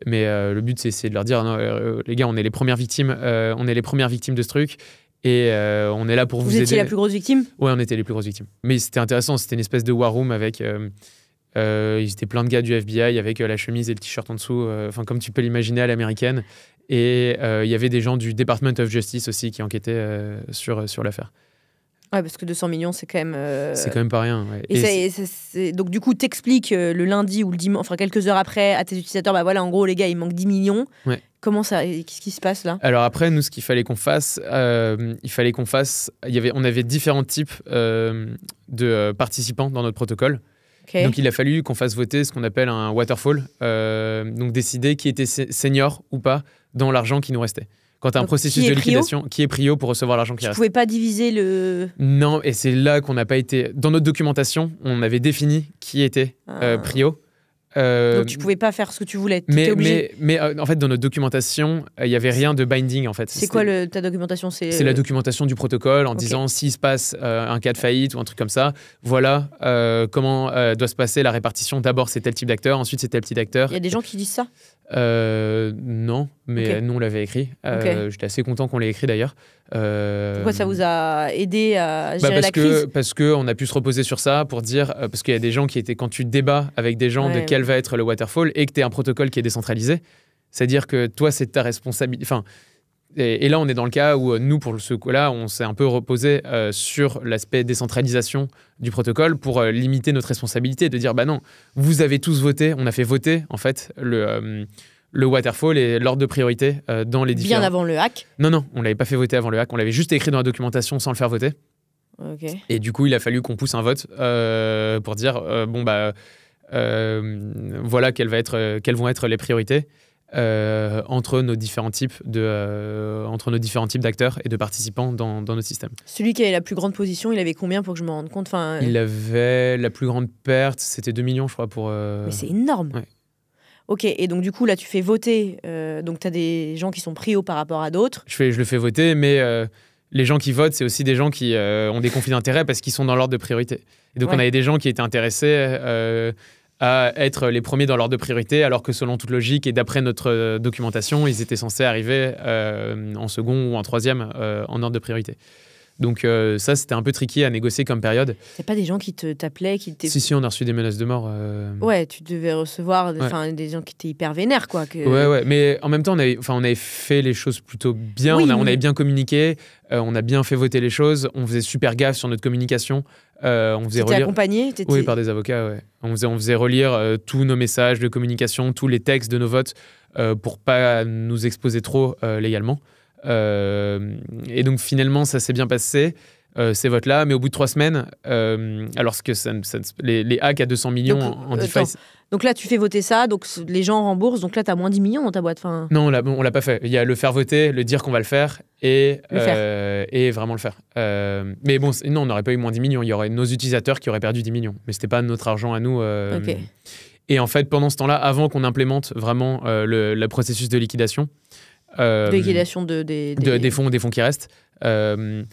S2: mais le but c'est de leur dire non, les gars, on est les premières victimes de ce truc et on est là pour vous aider.
S1: Vous étiez la plus grosse victime?
S2: Ouais, on était les plus grosses victimes. Mais c'était intéressant, c'était une espèce de war room avec ils étaient plein de gars du FBI avec la chemise et le t-shirt en dessous, comme tu peux l'imaginer à l'américaine. Et il y avait des gens du Department of Justice aussi qui enquêtaient sur l'affaire.
S1: Ouais, parce que 200 millions, c'est quand même...
S2: C'est quand même pas rien. Ouais.
S1: Et donc, du coup, t'expliques le lundi ou le dimanche, quelques heures après, à tes utilisateurs, en gros, les gars, il manque 10 millions.
S2: Ouais.
S1: Comment ça... Qu'est-ce qui se passe, là?
S2: Alors après, nous, ce qu'il fallait qu'on fasse, on avait différents types de participants dans notre protocole. Okay. Donc, il a fallu qu'on fasse voter ce qu'on appelle un waterfall, donc décider qui était senior ou pas dans l'argent qui nous restait. Quand tu as un processus de liquidation, qui est prio pour recevoir l'argent qui reste.
S1: Tu ne pouvais pas diviser le...
S2: Non, et c'est là qu'on n'a pas été... Dans notre documentation, on avait défini qui était prio.
S1: Donc tu ne pouvais pas faire ce que tu voulais, tu étais obligé.
S2: Mais en fait, dans notre documentation, il n'y avait rien de binding, en fait.
S1: C'est quoi ta documentation?
S2: C'est la documentation du protocole en disant s'il se passe un cas de faillite ou un truc comme ça, voilà comment doit se passer la répartition. D'abord, c'est tel type d'acteur, ensuite, c'est tel petit d'acteur.
S1: Il y a des gens qui disent ça?
S2: Non, mais nous, on l'avait écrit. J'étais assez content qu'on l'ait écrit, d'ailleurs.
S1: Pourquoi ça vous a aidé à gérer la crise?
S2: Parce qu'on a pu se reposer sur ça pour dire... parce qu'il y a des gens qui étaient... Quand tu débats avec des gens de quel va être le waterfall et que tu es un protocole qui est décentralisé, c'est-à-dire que toi, c'est ta responsabilité... Enfin, et là, on est dans le cas où nous, pour ce coup-là, on s'est un peu reposé sur l'aspect décentralisation du protocole pour limiter notre responsabilité, de dire, non, vous avez tous voté, on a fait voter, en fait, le waterfall et l'ordre de priorité dans les différents...
S1: Bien avant le hack?
S2: Non, on ne l'avait pas fait voter avant le hack, on l'avait juste écrit dans la documentation sans le faire voter.
S1: Okay.
S2: Et du coup, il a fallu qu'on pousse un vote pour dire, voilà quelles vont être les priorités. Entre nos différents types d'acteurs et de participants dans notre système.
S1: Celui qui avait la plus grande position, il avait combien pour que je me rende compte?
S2: Il avait la plus grande perte, c'était 2 millions, je crois.
S1: Mais c'est énorme.
S2: Ouais.
S1: Ok, et donc du coup, là, tu fais voter. Donc, tu as des gens qui sont prio par rapport à d'autres.
S2: Je le fais voter, mais les gens qui votent, c'est aussi des gens qui ont des conflits d'intérêts parce qu'ils sont dans l'ordre de priorité. Et donc, on avait des gens qui étaient intéressés à être les premiers dans l'ordre de priorité, alors que selon toute logique et d'après notre documentation, ils étaient censés arriver en second ou en troisième en ordre de priorité. Donc ça, c'était un peu tricky à négocier comme période.
S1: Il n'y a pas des gens qui t'appelaient
S2: Si, on a reçu des menaces de mort.
S1: Ouais, tu devais recevoir des gens qui étaient hyper vénères, quoi.
S2: Ouais, mais en même temps, on avait fait les choses plutôt bien, oui, on avait bien communiqué, on a bien fait voter les choses, on faisait super gaffe sur notre communication. On faisait relire...
S1: accompagné?
S2: Oui, par des avocats, ouais. On faisait relire tous nos messages de communication, tous les textes de nos votes pour pas nous exposer trop légalement. Et donc finalement ça s'est bien passé ces votes-là, mais au bout de 3 semaines, alors que les hacks à 200 millions en DeFi...
S1: Donc là tu fais voter ça, donc les gens remboursent, donc là tu as moins 10 millions dans ta boîte.
S2: Non, on l'a pas fait. Il y a le faire voter, le dire qu'on va le faire et vraiment le faire. Mais bon, non, on n'aurait pas eu moins 10 millions, il y aurait nos utilisateurs qui auraient perdu 10 millions, mais c'était pas notre argent à nous.
S1: Okay.
S2: Et en fait, pendant ce temps-là, avant qu'on implémente vraiment le processus de liquidation,
S1: de liquidation
S2: des fonds qui restent, le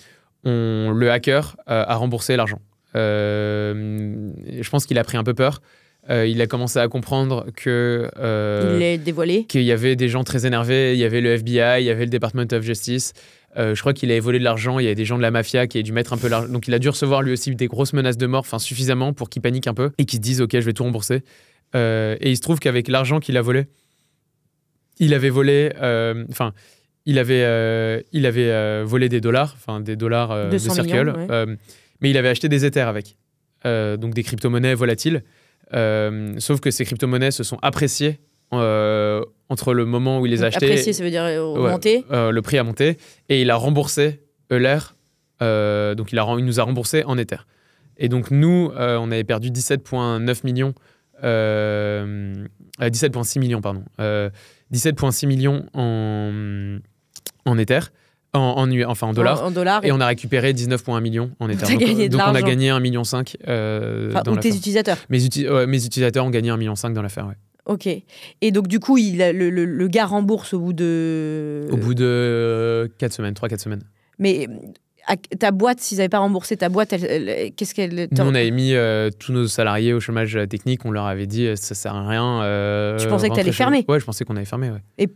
S2: hacker a remboursé l'argent. Je pense qu'il a pris un peu peur. Il a commencé à comprendre que
S1: il l'a dévoilé,
S2: qu'il y avait des gens très énervés. Il y avait le FBI, il y avait le Department of Justice. Je crois qu'il avait volé de l'argent. Il y avait des gens de la mafia qui avaient dû mettre un peu l'argent. Donc il a dû recevoir lui aussi des grosses menaces de mort, enfin suffisamment pour qu'il panique un peu et qu'il se dise ok, je vais tout rembourser. Et il se trouve qu'avec l'argent qu'il a volé, il avait volé, il avait volé des dollars de Circle, mais il avait acheté des Ethers avec, donc des crypto-monnaies volatiles. Sauf que ces crypto-monnaies se sont appréciées entre le moment où il les a achetées.
S1: Apprécié, ça veut dire monter.
S2: Le prix a monté et il a remboursé Euler, donc il nous a remboursé en Ether. Et donc nous, on avait perdu 17,9 millions. 17,6 millions, pardon. 17,6 millions en Ether, en dollars.
S1: En dollars.
S2: Et on a récupéré 19,1 millions en Ether. Donc on a gagné 1,5 million dans l'affaire.
S1: Tes utilisateurs.
S2: Mes utilisateurs ont gagné 1,5 million dans l'affaire, ouais.
S1: Ok. Et donc, du coup, le gars rembourse au bout de...
S2: Au bout de 3-4 semaines.
S1: Mais ta boîte, s'ils n'avaient pas remboursé ta boîte, qu'est-ce qu'elle...
S2: Nous, on avait mis tous nos salariés au chômage technique. On leur avait dit, ça sert à rien.
S1: Tu pensais que tu allais fermer?
S2: Ouais, je pensais qu'on allait fermer, ouais.
S1: Et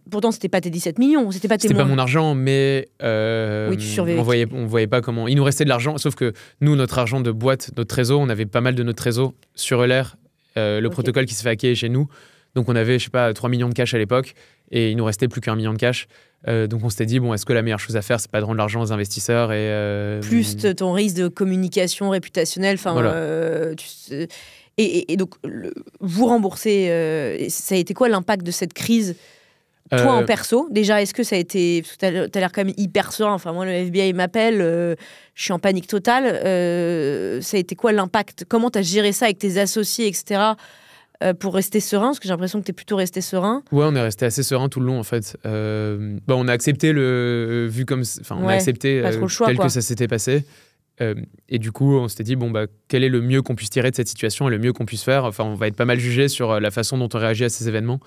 S1: pourtant, c'était pas tes 17 millions, c'était pas tes
S2: C'était pas mon argent, mais
S1: oui, tu surveillais.
S2: On voyait pas comment... Il nous restait de l'argent, sauf que nous, notre argent de boîte, notre trésor, on avait pas mal de notre trésor sur Euler, le protocole qui se fait hacker chez nous. Donc, on avait, 3 millions de cash à l'époque, et il nous restait plus qu'1 million de cash. Donc on s'était dit, bon, est-ce que la meilleure chose à faire, c'est pas de rendre l'argent aux investisseurs
S1: plus ton risque de communication réputationnelle,
S2: voilà.
S1: Et donc, vous remboursez, ça a été quoi l'impact de cette crise, toi en perso? Déjà, est-ce que ça a été... T'as l'air quand même hyper serein, enfin moi le FBI m'appelle, je suis en panique totale, ça a été quoi l'impact? Comment t'as géré ça avec tes associés, etc., pour rester serein, parce que j'ai l'impression que tu es plutôt resté serein.
S2: Ouais, on est resté assez serein tout le long en fait. On a accepté on a accepté tel que ça s'était passé. Et du coup, on s'était dit quel est le mieux qu'on puisse tirer de cette situation et le mieux qu'on puisse faire. Enfin, on va être pas mal jugé sur la façon dont on réagit à ces événements.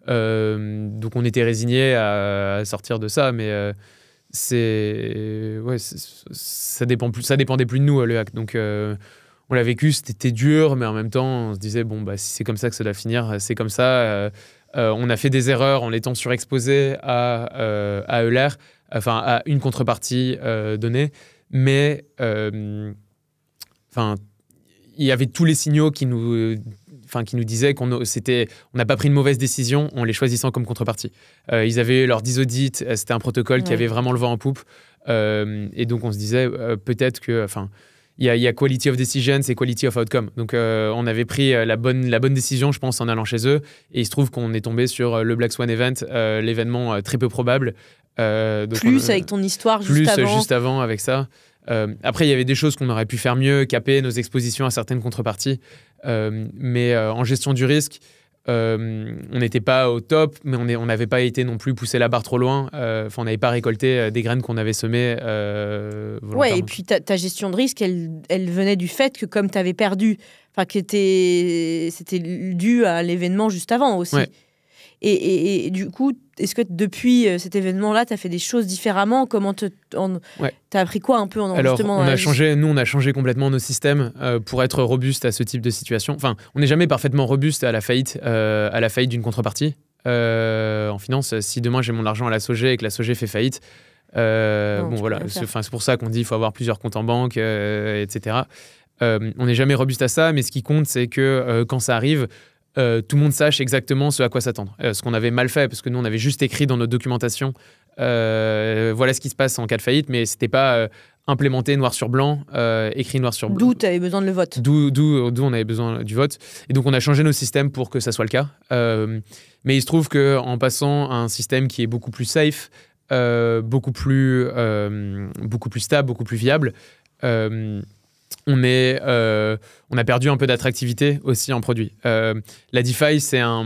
S2: Donc, on était résignés à sortir de ça, mais ça dépendait plus de nous le hack. Donc on l'a vécu, c'était dur, mais en même temps, on se disait, si c'est comme ça que ça doit finir, c'est comme ça. On a fait des erreurs en étant surexposé à Euler, à une contrepartie donnée, mais il y avait tous les signaux qui nous disaient qu'on n'a pas pris une mauvaise décision en les choisissant comme contrepartie. Ils avaient leur 10 audits, c'était un protocole qui avait vraiment le vent en poupe, et donc on se disait peut-être que... Il y a quality of decision, c'est quality of outcome. Donc, on avait pris la bonne décision, je pense, en allant chez eux. Et il se trouve qu'on est tombé sur le Black Swan Event, l'événement très peu probable.
S1: Avec ton histoire
S2: juste avant, avec ça. Après, il y avait des choses qu'on aurait pu faire mieux, caper nos expositions à certaines contreparties. Mais en gestion du risque, on n'était pas au top, mais on n'avait pas été non plus poussé la barre trop loin. On n'avait pas récolté des graines qu'on avait semées.
S1: Ouais, et puis ta gestion de risque, elle venait du fait que comme tu avais perdu, c'était dû à l'événement juste avant aussi.
S2: Ouais.
S1: Et du coup, est-ce que depuis cet événement-là, tu as fait des choses différemment? Comment tu as appris quoi un peu en justement...
S2: On a changé complètement nos systèmes pour être robuste à ce type de situation. Enfin, on n'est jamais parfaitement robuste à la faillite d'une contrepartie. En finance, si demain j'ai mon argent à la SOG et que la SOG fait faillite, c'est pour ça qu'on dit qu'il faut avoir plusieurs comptes en banque, etc. On n'est jamais robuste à ça, mais ce qui compte, c'est que quand ça arrive, tout le monde sache exactement ce à quoi s'attendre. Ce qu'on avait mal fait, parce que nous, on avait juste écrit dans notre documentation voilà ce qui se passe en cas de faillite, mais c'était pas implémenté noir sur blanc, écrit noir sur blanc.
S1: D'où tu avais besoin de le vote.
S2: D'où on avait besoin du vote. Et donc, on a changé nos systèmes pour que ça soit le cas. Mais il se trouve qu'en passant à un système qui est beaucoup plus safe, beaucoup plus stable, beaucoup plus viable, on a perdu un peu d'attractivité aussi en produit. La DeFi, c'est un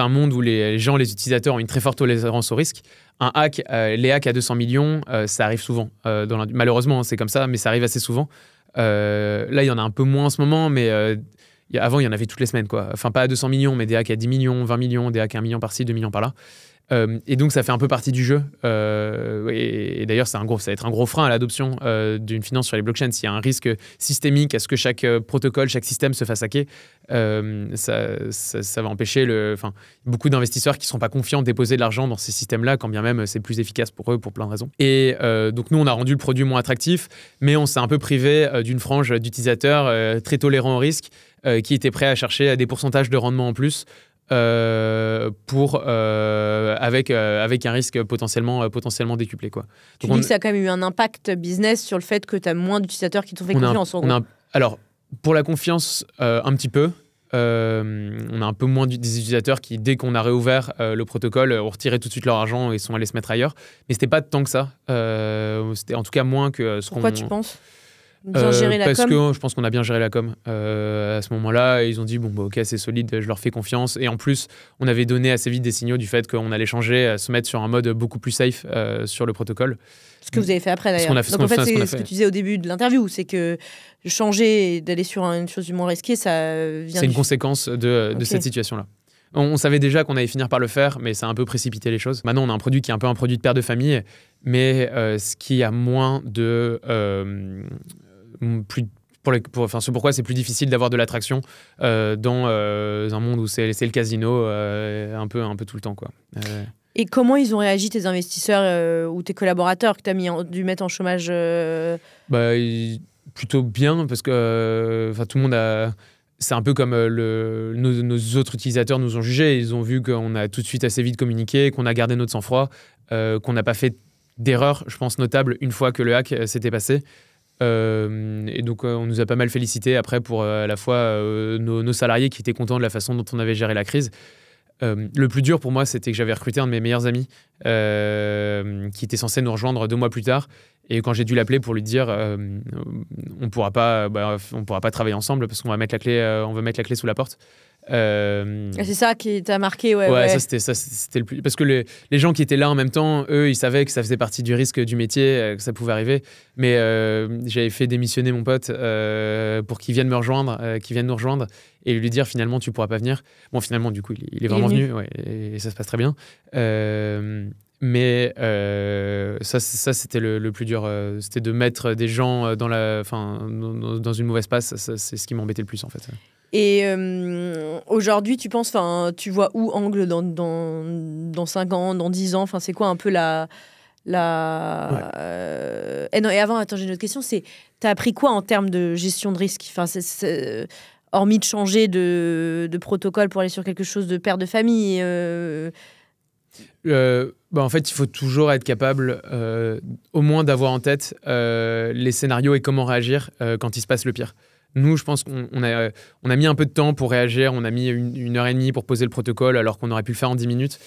S2: monde où les gens, les utilisateurs ont une très forte tolérance au risque. Les hacks à 200 millions, ça arrive souvent. Malheureusement, c'est comme ça, mais ça arrive assez souvent. Là, il y en a un peu moins en ce moment, mais Avant, il y en avait toutes les semaines, quoi. Enfin, pas à 200 millions, mais des hacks à 10 millions, 20 millions, des hacks à 1 million par-ci, 2 millions par-là. Et donc, ça fait un peu partie du jeu. Et d'ailleurs, ça va être un gros frein à l'adoption d'une finance sur les blockchains. S'il y a un risque systémique à ce que chaque protocole, chaque système se fasse hacker, ça va empêcher beaucoup d'investisseurs qui ne seront pas confiants de déposer de l'argent dans ces systèmes-là, quand bien même c'est plus efficace pour eux pour plein de raisons. Et donc, nous, on a rendu le produit moins attractif, mais on s'est un peu privé d'une frange d'utilisateurs très tolérants au risque, qui étaient prêts à chercher des pourcentages de rendement en plus. Avec un risque potentiellement décuplé, quoi.
S1: Tu dis que ça a quand même eu un impact business sur le fait que tu as moins d'utilisateurs qui t'ont fait confiance.
S2: Alors, pour la confiance, un petit peu. On a un peu moins des utilisateurs qui, dès qu'on a réouvert le protocole, ont retiré tout de suite leur argent et sont allés se mettre ailleurs. Mais c'était pas tant que ça. C'était en tout cas moins que ce qu'on...
S1: Pourquoi tu penses ? Bien gérer la
S2: parce
S1: com.
S2: que je pense qu'on a bien géré la com à ce moment-là. Ils ont dit ok, c'est solide, je leur fais confiance. Et en plus, on avait donné assez vite des signaux du fait qu'on allait changer, se mettre sur un mode beaucoup plus safe sur le protocole.
S1: Ce que vous avez fait après, d'ailleurs. Donc en fait, c'est ce que tu disais au début de l'interview, c'est que changer et d'aller sur une chose moins risquée, ça vient...
S2: C'est une conséquence de cette situation-là. On savait déjà qu'on allait finir par le faire, mais ça a un peu précipité les choses. Maintenant, on a un produit qui est un peu un produit de père de famille, mais ce qui a moins de... c'est pourquoi c'est plus difficile d'avoir de l'attraction dans un monde où c'est le casino un peu tout le temps, quoi.
S1: Et comment ils ont réagi, tes investisseurs ou tes collaborateurs que tu as dû mettre en chômage
S2: Plutôt bien, parce que tout le monde a... C'est un peu comme nos autres utilisateurs nous ont jugés. Ils ont vu qu'on a tout de suite assez vite communiqué, qu'on a gardé notre sang-froid, qu'on n'a pas fait d'erreur, je pense, notable une fois que le hack s'était passé. Et donc, on nous a pas mal félicité après pour à la fois nos salariés qui étaient contents de la façon dont on avait géré la crise. Le plus dur pour moi, c'était que j'avais recruté un de mes meilleurs amis qui était censé nous rejoindre 2 mois plus tard. Et quand j'ai dû l'appeler pour lui dire on pourra pas travailler ensemble parce qu'on va mettre la clé sous la porte.
S1: C'est ça qui t'a marqué,
S2: Ça c'était le plus... Parce que les gens qui étaient là en même temps, eux, ils savaient que ça faisait partie du risque du métier, que ça pouvait arriver. Mais j'avais fait démissionner mon pote pour qu'il vienne me rejoindre, qu'il vienne nous rejoindre et lui dire finalement tu pourras pas venir. Bon, finalement, du coup, il est vraiment venu, et ça se passe très bien. Mais ça c'était le plus dur. C'était de mettre des gens dans une mauvaise passe. C'est ce qui m'embêtait le plus, en fait.
S1: Et aujourd'hui, tu penses, tu vois où Angle dans 5 ans, dans 10 ans, c'est quoi un peu la... Et avant, attends, j'ai une autre question, t'as appris quoi en termes de gestion de risque? Hormis de changer de protocole pour aller sur quelque chose de père de famille
S2: en fait, il faut toujours être capable au moins d'avoir en tête les scénarios et comment réagir quand il se passe le pire. Nous, je pense qu'on a mis un peu de temps pour réagir. On a mis une heure et demie pour poser le protocole alors qu'on aurait pu le faire en 10 minutes.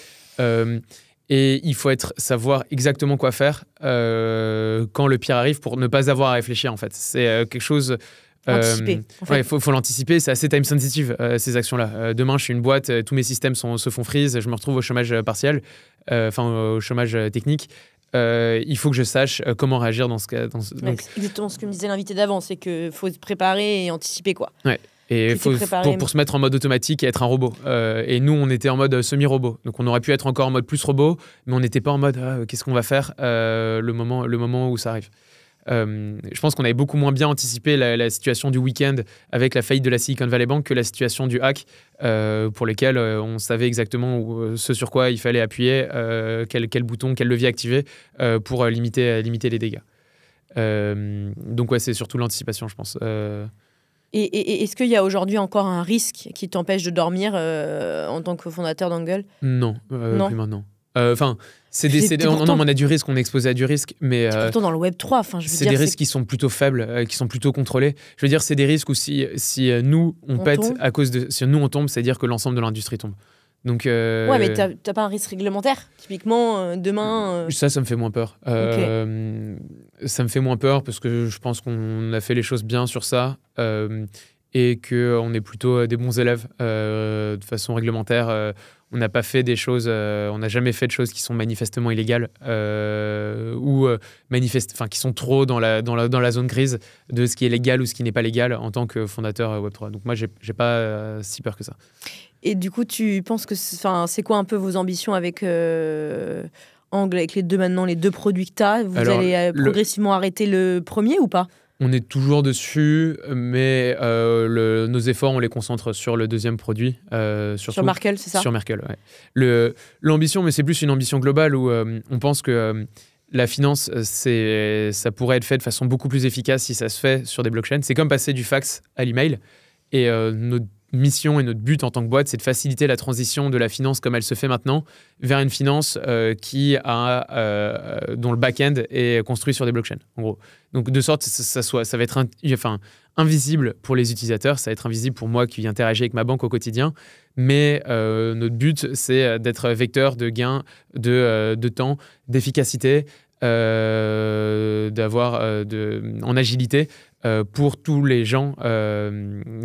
S2: Et il faut savoir exactement quoi faire quand le pire arrive pour ne pas avoir à réfléchir, en fait. C'est quelque chose...
S1: Anticiper.
S2: Il faut l'anticiper. C'est assez time sensitive, ces actions-là. Demain, je suis une boîte, tous mes systèmes se font freeze, je me retrouve au chômage partiel, au chômage technique. Il faut que je sache comment réagir dans ce cas.
S1: Donc... Exactement ce que me disait l'invité d'avant, c'est qu'il faut se préparer et anticiper, quoi.
S2: Ouais. Et pour se mettre en mode automatique et être un robot. Et nous, on était en mode semi-robot. Donc, on aurait pu être encore en mode plus robot, mais on n'était pas en mode qu'est-ce qu'on va faire le moment où ça arrive. Je pense qu'on avait beaucoup moins bien anticipé la situation du week-end avec la faillite de la Silicon Valley Bank que la situation du hack, pour lesquels on savait exactement ce sur quoi il fallait appuyer, quel bouton, quel levier activer pour limiter les dégâts. Donc ouais, c'est surtout l'anticipation, je pense.
S1: Et est-ce qu'il y a aujourd'hui encore un risque qui t'empêche de dormir en tant que fondateur d'Angle ?
S2: Non, plus maintenant. On a du risque, on est exposé à du risque, mais
S1: pourtant dans le Web 3,
S2: c'est des risques qui sont plutôt faibles, qui sont plutôt contrôlés. Je veux dire, c'est des risques où si nous on pète tombe. Si nous on tombe, c'est-à-dire que l'ensemble de l'industrie tombe. Donc
S1: ouais, mais t'as pas un risque réglementaire, typiquement demain.
S2: Ça me fait moins peur. Ça me fait moins peur parce que je pense qu'on a fait les choses bien sur ça. Et qu'on est plutôt des bons élèves de façon réglementaire. n'a pas fait des choses, on n'a jamais fait de choses qui sont manifestement illégales ou qui sont trop dans la zone grise de ce qui est légal ou ce qui n'est pas légal en tant que fondateur Web3. Donc moi, j'ai pas si peur que ça.
S1: Et du coup, tu penses que c'est quoi un peu vos ambitions avec Angle, avec les deux produits que tu as? Vous allez progressivement arrêter le premier ou pas?
S2: On est toujours dessus, mais nos efforts, on les concentre sur le deuxième produit.
S1: Sur Merkle, c'est ça?
S2: Sur Merkle, ouais. L'ambition, mais c'est plus une ambition globale où on pense que la finance, ça pourrait être fait de façon beaucoup plus efficace si ça se fait sur des blockchains. C'est comme passer du fax à l'email. Et notre mission et notre but en tant que boîte, c'est de faciliter la transition de la finance comme elle se fait maintenant vers une finance dont le back-end est construit sur des blockchains, en gros. Donc, de sorte que ça va être invisible pour les utilisateurs, ça va être invisible pour moi qui interagis avec ma banque au quotidien, mais notre but, c'est d'être vecteur de gain de temps, d'efficacité, en agilité, pour tous les gens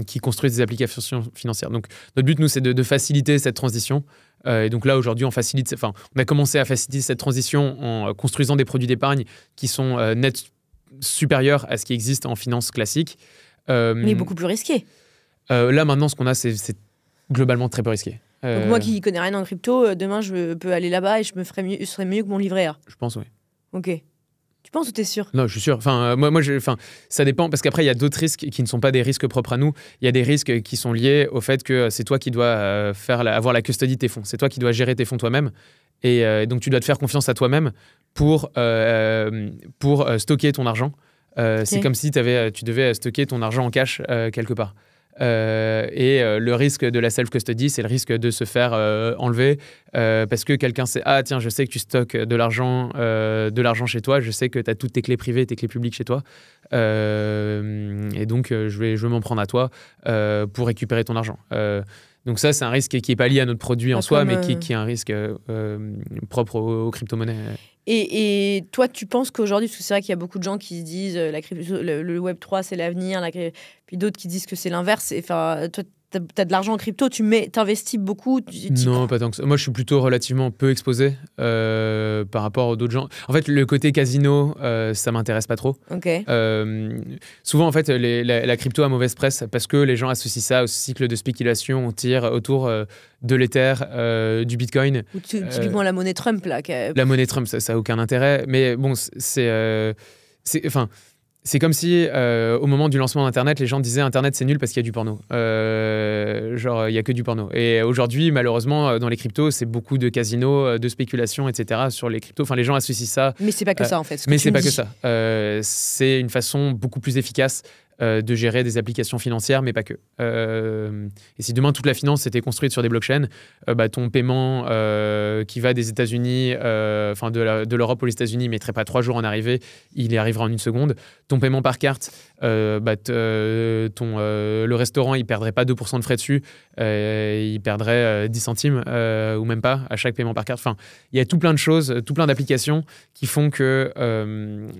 S2: qui construisent des applications financières. Donc, notre but, nous, c'est de faciliter cette transition. Et donc là, aujourd'hui, on a commencé à faciliter cette transition en construisant des produits d'épargne qui sont net supérieurs à ce qui existe en finance classique.
S1: Mais beaucoup plus risqué.
S2: Là, maintenant, ce qu'on a, c'est globalement très peu risqué.
S1: Donc moi qui connais rien en crypto, demain, je peux aller là-bas et je serais mieux que mon livret A.
S2: Je pense, oui.
S1: Ok. Tu penses ou t'es sûr?
S2: Non, je suis sûr. Ça dépend, parce qu'après, il y a d'autres risques qui ne sont pas des risques propres à nous. Il y a des risques qui sont liés au fait que c'est toi qui dois avoir la custody de tes fonds. C'est toi qui dois gérer tes fonds toi-même. Et donc, tu dois te faire confiance à toi-même pour stocker ton argent. Okay. C'est comme si tu devais stocker ton argent en cash quelque part. Le risque de la self-custody, c'est le risque de se faire enlever parce que quelqu'un sait « Ah, tiens, je sais que tu stockes de l'argent chez toi, je sais que tu as toutes tes clés privées et tes clés publiques chez toi. Et donc, je vais m'en prendre à toi pour récupérer ton argent. » Donc ça, c'est un risque qui n'est pas lié à notre produit en soi, mais qui est un risque propre aux crypto-monnaies.
S1: Et toi, tu penses qu'aujourd'hui, parce que c'est vrai qu'il y a beaucoup de gens qui se disent le Web3, c'est l'avenir, puis d'autres qui disent que c'est l'inverse. Toi, tu as de l'argent en crypto, t'investis beaucoup.
S2: Non, pas tant que ça. Moi, je suis plutôt relativement peu exposé par rapport aux d'autres gens. En fait, le côté casino, ça m'intéresse pas trop.
S1: Okay.
S2: Souvent, en fait, la crypto a mauvaise presse parce que les gens associent ça au cycle de spéculation. On tire autour de l'Ether, du Bitcoin.
S1: Ou typiquement la monnaie Trump.
S2: La monnaie Trump, ça n'a aucun intérêt. Mais bon, c'est comme si, au moment du lancement d'Internet, les gens disaient Internet c'est nul parce qu'il y a du porno. Il n'y a que du porno. Et aujourd'hui, malheureusement, dans les cryptos, c'est beaucoup de casinos, de spéculation, etc. sur les cryptos. Enfin, les gens associent ça.
S1: Mais c'est pas que ça, en fait.
S2: Mais c'est pas que ça. C'est une façon beaucoup plus efficace de gérer des applications financières, mais pas que. Et si demain toute la finance était construite sur des blockchains, ton paiement qui va des États-Unis, de l'Europe aux États-Unis, ne mettrait pas 3 jours en arriver, il y arrivera en 1 seconde. Ton paiement par carte, le restaurant, il perdrait pas 2% de frais dessus, il perdrait 10 centimes ou même pas à chaque paiement par carte. Enfin, il y a tout plein de choses, tout plein d'applications qui font que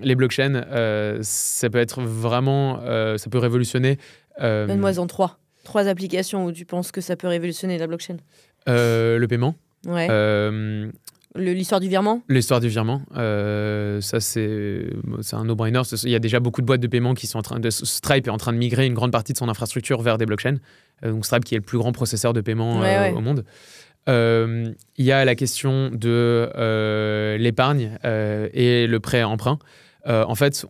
S2: les blockchains, ça peut être vraiment, ça peut révolutionner.
S1: Donne-moi-en 3 applications où tu penses que ça peut révolutionner la blockchain.
S2: Le paiement.
S1: Ouais. L'histoire du virement.
S2: L'histoire du virement, ça c'est un no-brainer. Il y a déjà beaucoup de boîtes de paiement qui sont Stripe est en train de migrer une grande partie de son infrastructure vers des blockchains. Donc Stripe qui est le plus grand processeur de paiement au monde. Il y a la question de l'épargne et le prêt-emprunt. En fait,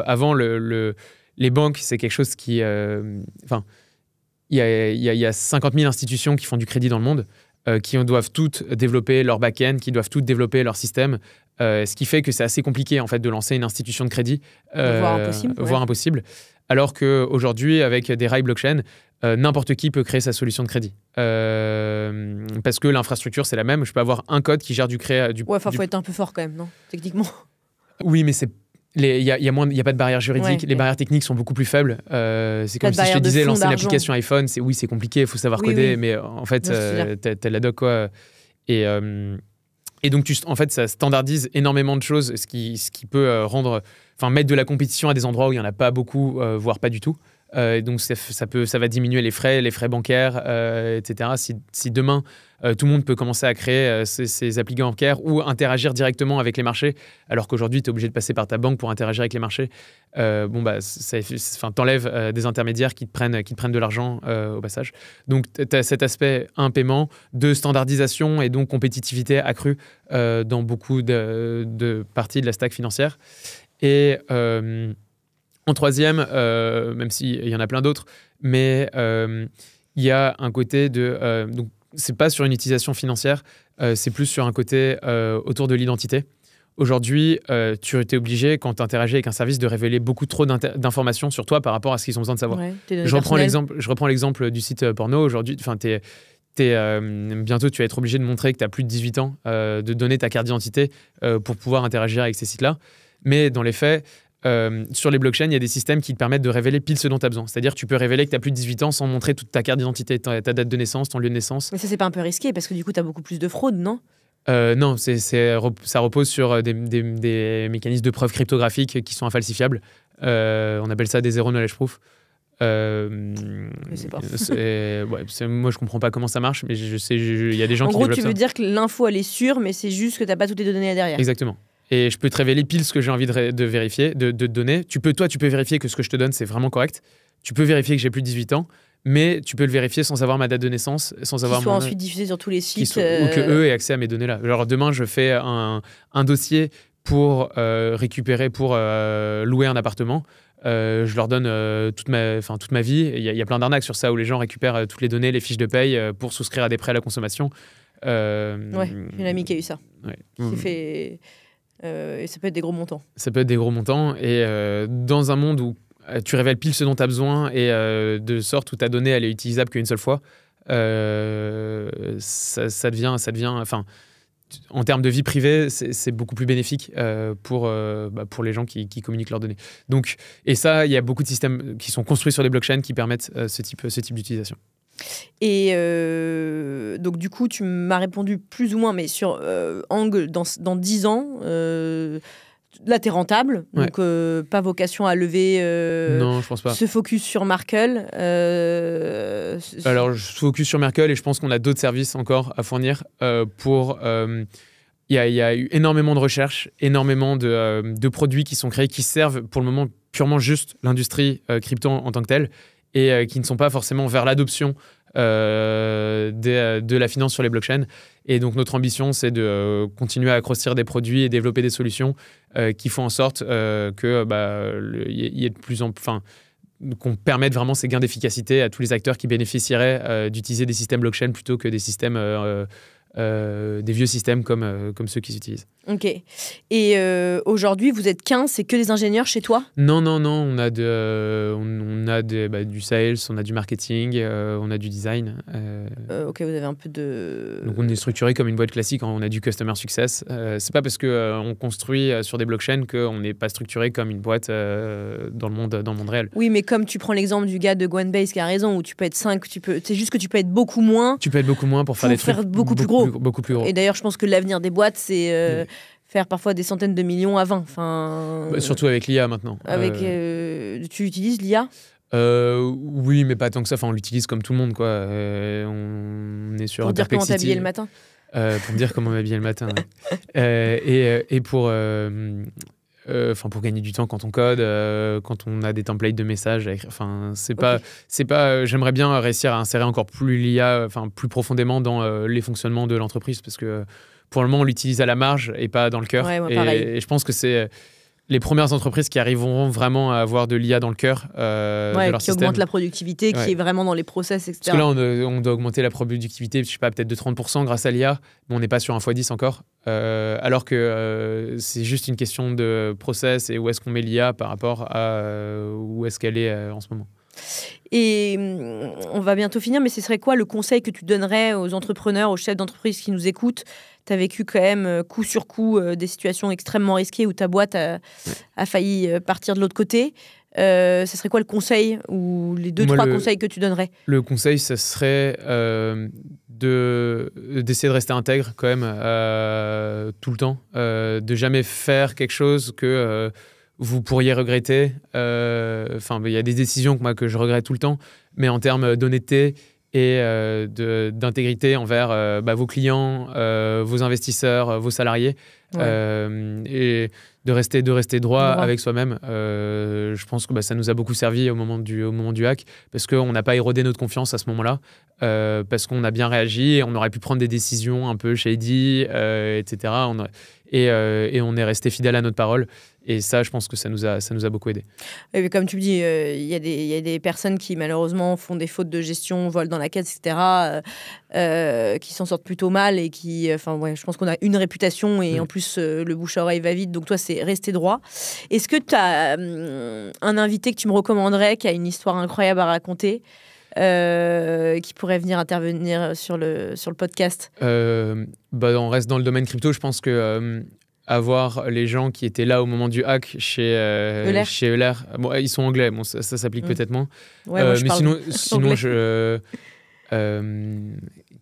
S2: avant les banques, c'est quelque chose qui... il y a 50 000 institutions qui font du crédit dans le monde, qui doivent toutes développer leur back-end, qui doivent toutes développer leur système, ce qui fait que c'est assez compliqué en fait, de lancer une institution de crédit, voire impossible. Alors qu'aujourd'hui, avec des rails blockchain, n'importe qui peut créer sa solution de crédit. Parce que l'infrastructure, c'est la même. Je peux avoir un code qui gère du créa...
S1: faut être un peu fort quand même, non? Techniquement.
S2: Oui, mais c'est... Il n'y a pas de barrière juridique. Les barrières techniques sont beaucoup plus faibles. C'est comme si je te disais lancer une application iPhone. C'est compliqué, il faut savoir coder, mais en fait, t'as la doc, quoi. Et donc, ça standardise énormément de choses, ce qui peut mettre de la compétition à des endroits où il n'y en a pas beaucoup, voire pas du tout. Donc, ça va diminuer les frais bancaires, etc. Si demain, tout le monde peut commencer à créer ses applis bancaires ou interagir directement avec les marchés, alors qu'aujourd'hui, tu es obligé de passer par ta banque pour interagir avec les marchés, t'enlèves des intermédiaires qui te prennent de l'argent au passage. Donc, tu as cet aspect, paiement, de standardisation et donc compétitivité accrue dans beaucoup de parties de la stack financière. Et en troisième, même s'il y en a plein d'autres, mais il y a un côté de... donc, c'est pas sur une utilisation financière, c'est plus sur un côté autour de l'identité. Aujourd'hui, tu es obligé, quand tu interagis avec un service, de révéler beaucoup trop d'informations sur toi par rapport à ce qu'ils ont besoin de savoir.
S1: Ouais,
S2: je reprends l'exemple du site porno. Aujourd'hui, bientôt, tu vas être obligé de montrer que tu as plus de 18 ans, de donner ta carte d'identité pour pouvoir interagir avec ces sites-là. Mais dans les faits, sur les blockchains, il y a des systèmes qui te permettent de révéler pile ce dont tu as besoin. C'est-à-dire que tu peux révéler que tu as plus de 18 ans sans montrer toute ta carte d'identité, ta date de naissance, ton lieu de naissance.
S1: Mais ça, c'est pas un peu risqué parce que du coup, tu as beaucoup plus de fraude, non ?
S2: Non, ça repose sur des mécanismes de preuve cryptographiques qui sont infalsifiables. On appelle ça des zero knowledge proof.
S1: Je sais pas.
S2: Moi, je comprends pas comment ça marche, mais je sais, il y a des gens qui développent ça.
S1: En gros, tu veux dire que l'info, elle est sûre, mais c'est juste que tu n'as pas toutes les données derrière.
S2: Exactement. Et je peux te révéler pile ce que j'ai envie de vérifier, de te donner. Tu peux vérifier que ce que je te donne, c'est vraiment correct. Tu peux vérifier que j'ai plus de 18 ans, mais tu peux le vérifier sans avoir ma date de naissance, sans avoir
S1: soit ensuite diffusé sur tous les sites.
S2: Ou que eux aient accès à mes données-là. Genre, demain, je fais un dossier pour récupérer, pour louer un appartement. Je leur donne toute ma vie. Il y a plein d'arnaques sur ça où les gens récupèrent toutes les données, les fiches de paye pour souscrire à des prêts à la consommation.
S1: Ouais, j'ai un ami qui a eu ça.
S2: Ouais.
S1: Qui fait... et ça peut être des gros montants.
S2: Ça peut être des gros montants. Et dans un monde où tu révèles pile ce dont tu as besoin et de sorte où ta donnée elle est utilisable qu'une seule fois, ça devient... En termes de vie privée, c'est beaucoup plus bénéfique pour les gens qui communiquent leurs données. Donc, et ça, il y a beaucoup de systèmes qui sont construits sur des blockchains qui permettent ce type d'utilisation.
S1: Et donc, du coup, tu m'as répondu plus ou moins, mais sur Ang, dans 10 ans, là, tu es rentable,
S2: Ouais.
S1: donc pas vocation à lever.
S2: Non, je pense pas.
S1: Se focus sur Merkle.
S2: Alors, je focus sur Merkle et je pense qu'on a d'autres services encore à fournir pour... Il y a eu énormément de recherches, énormément de produits qui sont créés, qui servent pour le moment purement juste l'industrie crypto en tant que telle et qui ne sont pas forcément vers l'adoption de la finance sur les blockchains. Et donc, notre ambition, c'est de continuer à grossir des produits et développer des solutions qui font en sorte que y ait de plus en plus... qu'on permette vraiment ces gains d'efficacité à tous les acteurs qui bénéficieraient d'utiliser des systèmes blockchain plutôt que des systèmes, des vieux systèmes comme ceux qui s'utilisent.
S1: Ok. Et aujourd'hui, vous êtes 15, c'est que des ingénieurs chez toi ?
S2: Non, on a du sales, on a du marketing, on a du design.
S1: Ok, vous avez un peu de...
S2: Donc on est structuré comme une boîte classique, on a du customer success. C'est pas parce qu'on construit sur des blockchains qu'on n'est pas structuré comme une boîte dans le monde réel.
S1: Oui, mais comme tu prends l'exemple du gars de Coinbase qui a raison, où tu peux être 5, c'est juste que tu peux être beaucoup moins.
S2: Tu peux être beaucoup moins pour faire des trucs
S1: beaucoup plus gros.
S2: Beaucoup plus gros.
S1: Et d'ailleurs, je pense que l'avenir des boîtes, c'est faire parfois des centaines de millions à 20.
S2: Surtout avec l'IA maintenant.
S1: Tu utilises l'IA ?
S2: Oui, mais pas tant que ça. On l'utilise comme tout le monde, quoi. On est sur
S1: pour dire comment t'habiller le matin.
S2: Pour me dire comment m'habiller le matin. Ouais. Et pour gagner du temps quand on code, quand on a des templates de messages. C'est pas. J'aimerais bien réussir à insérer encore plus l'IA, plus profondément dans les fonctionnements de l'entreprise, parce que pour le moment, on l'utilise à la marge et pas dans le cœur.
S1: Ouais, pareil.
S2: Et je pense que c'est les premières entreprises qui arriveront vraiment à avoir de l'IA dans le cœur de leur
S1: qui
S2: système.
S1: augmente la productivité, qui est vraiment dans les process, etc.
S2: Parce que là, on doit augmenter la productivité, je sais pas, peut-être de 30% grâce à l'IA, mais on n'est pas sur un x10 encore. Alors que c'est juste une question de process et où est-ce qu'on met l'IA par rapport à où est-ce qu'elle est en ce moment.
S1: Et on va bientôt finir, mais ce serait quoi le conseil que tu donnerais aux entrepreneurs, aux chefs d'entreprise qui nous écoutent ? Tu as vécu quand même coup sur coup des situations extrêmement risquées où ta boîte a failli partir de l'autre côté. Ce serait quoi le conseil ou les 2-3 conseils que tu donnerais ? Le
S2: conseil, ce serait d'essayer de rester intègre quand même tout le temps, de jamais faire quelque chose que vous pourriez regretter. Enfin, il y a des décisions que je regrette tout le temps, mais en termes d'honnêteté et d'intégrité envers vos clients, vos investisseurs, vos salariés, et de rester droit avec soi-même. Je pense que ça nous a beaucoup servi au moment du hack, parce qu'on n'a pas érodé notre confiance à ce moment-là, parce qu'on a bien réagi et on aurait pu prendre des décisions un peu shady, etc. Et on est resté fidèle à notre parole. Et ça, je pense que ça nous a beaucoup aidé.
S1: Et comme tu me dis, il y a des personnes qui, malheureusement, font des fautes de gestion, volent dans la caisse, etc., qui s'en sortent plutôt mal et qui... je pense qu'on a une réputation et en plus, le bouche à oreille va vite. Donc toi, c'est rester droit. Est-ce que tu as un invité que tu me recommanderais, qui a une histoire incroyable à raconter, qui pourrait venir intervenir sur le podcast?
S2: On reste dans le domaine crypto. Je pense que... avoir les gens qui étaient là au moment du hack chez Euler. Bon, ils sont anglais, bon, ça s'applique peut-être moins.
S1: Ouais,
S2: mais sinon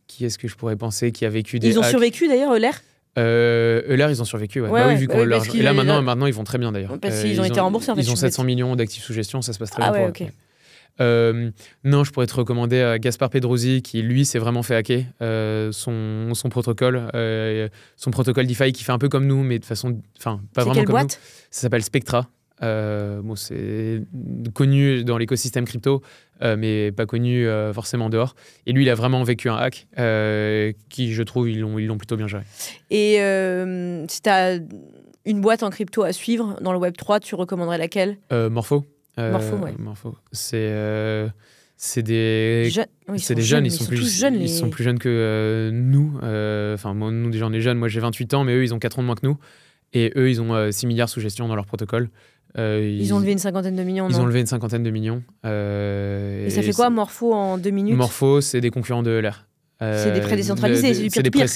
S2: qui est-ce que je pourrais penser qui a vécu des hacks?
S1: Ils ont survécu d'ailleurs, Euler?
S2: Euler, ils ont survécu. Oui, vu qu'on leur... Et là, maintenant, ils vont très bien d'ailleurs.
S1: Parce qu'ils ont été remboursés. En fait,
S2: ils ont 700 millions d'actifs sous gestion, ça se passe très bien.
S1: Ok.
S2: Non, je pourrais te recommander Gaspard Pedrosi, qui lui s'est vraiment fait hacker son protocole DeFi, qui fait un peu comme nous, mais de façon, pas vraiment comme nous. Ça s'appelle Spectra. C'est connu dans l'écosystème crypto, mais pas connu forcément dehors. Et lui, il a vraiment vécu un hack qui, je trouve, ils l'ont plutôt bien géré.
S1: Et si tu as une boîte en crypto à suivre dans le Web3, tu recommanderais laquelle?
S2: Morpho.
S1: Morpho.
S2: C'est des jeunes, ils sont plus jeunes que nous. Moi, nous déjà on est jeunes, moi j'ai 28 ans, mais eux ils ont 4 ans de moins que nous. Et eux ils ont 6 milliards sous gestion dans leur protocole.
S1: Ils ont levé une cinquantaine de millions.
S2: Ils ont levé une cinquantaine de millions.
S1: Et ça fait quoi Morpho en 2 minutes?
S2: Morpho, c'est des concurrents de Euler.
S1: C'est des prêts décentralisés, c'est du peer-to-peer.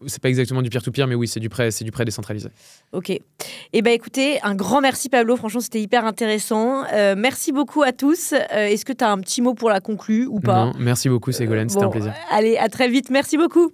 S2: C'est pas exactement du peer-to-peer, mais oui, c'est du prêt décentralisé.
S1: Ok. Écoutez, un grand merci Pablo, franchement c'était hyper intéressant. Merci beaucoup à tous. Est-ce que tu as un petit mot pour la conclue ou pas?
S2: Non, merci beaucoup Ségolène, c'était un plaisir.
S1: Allez, à très vite, merci beaucoup.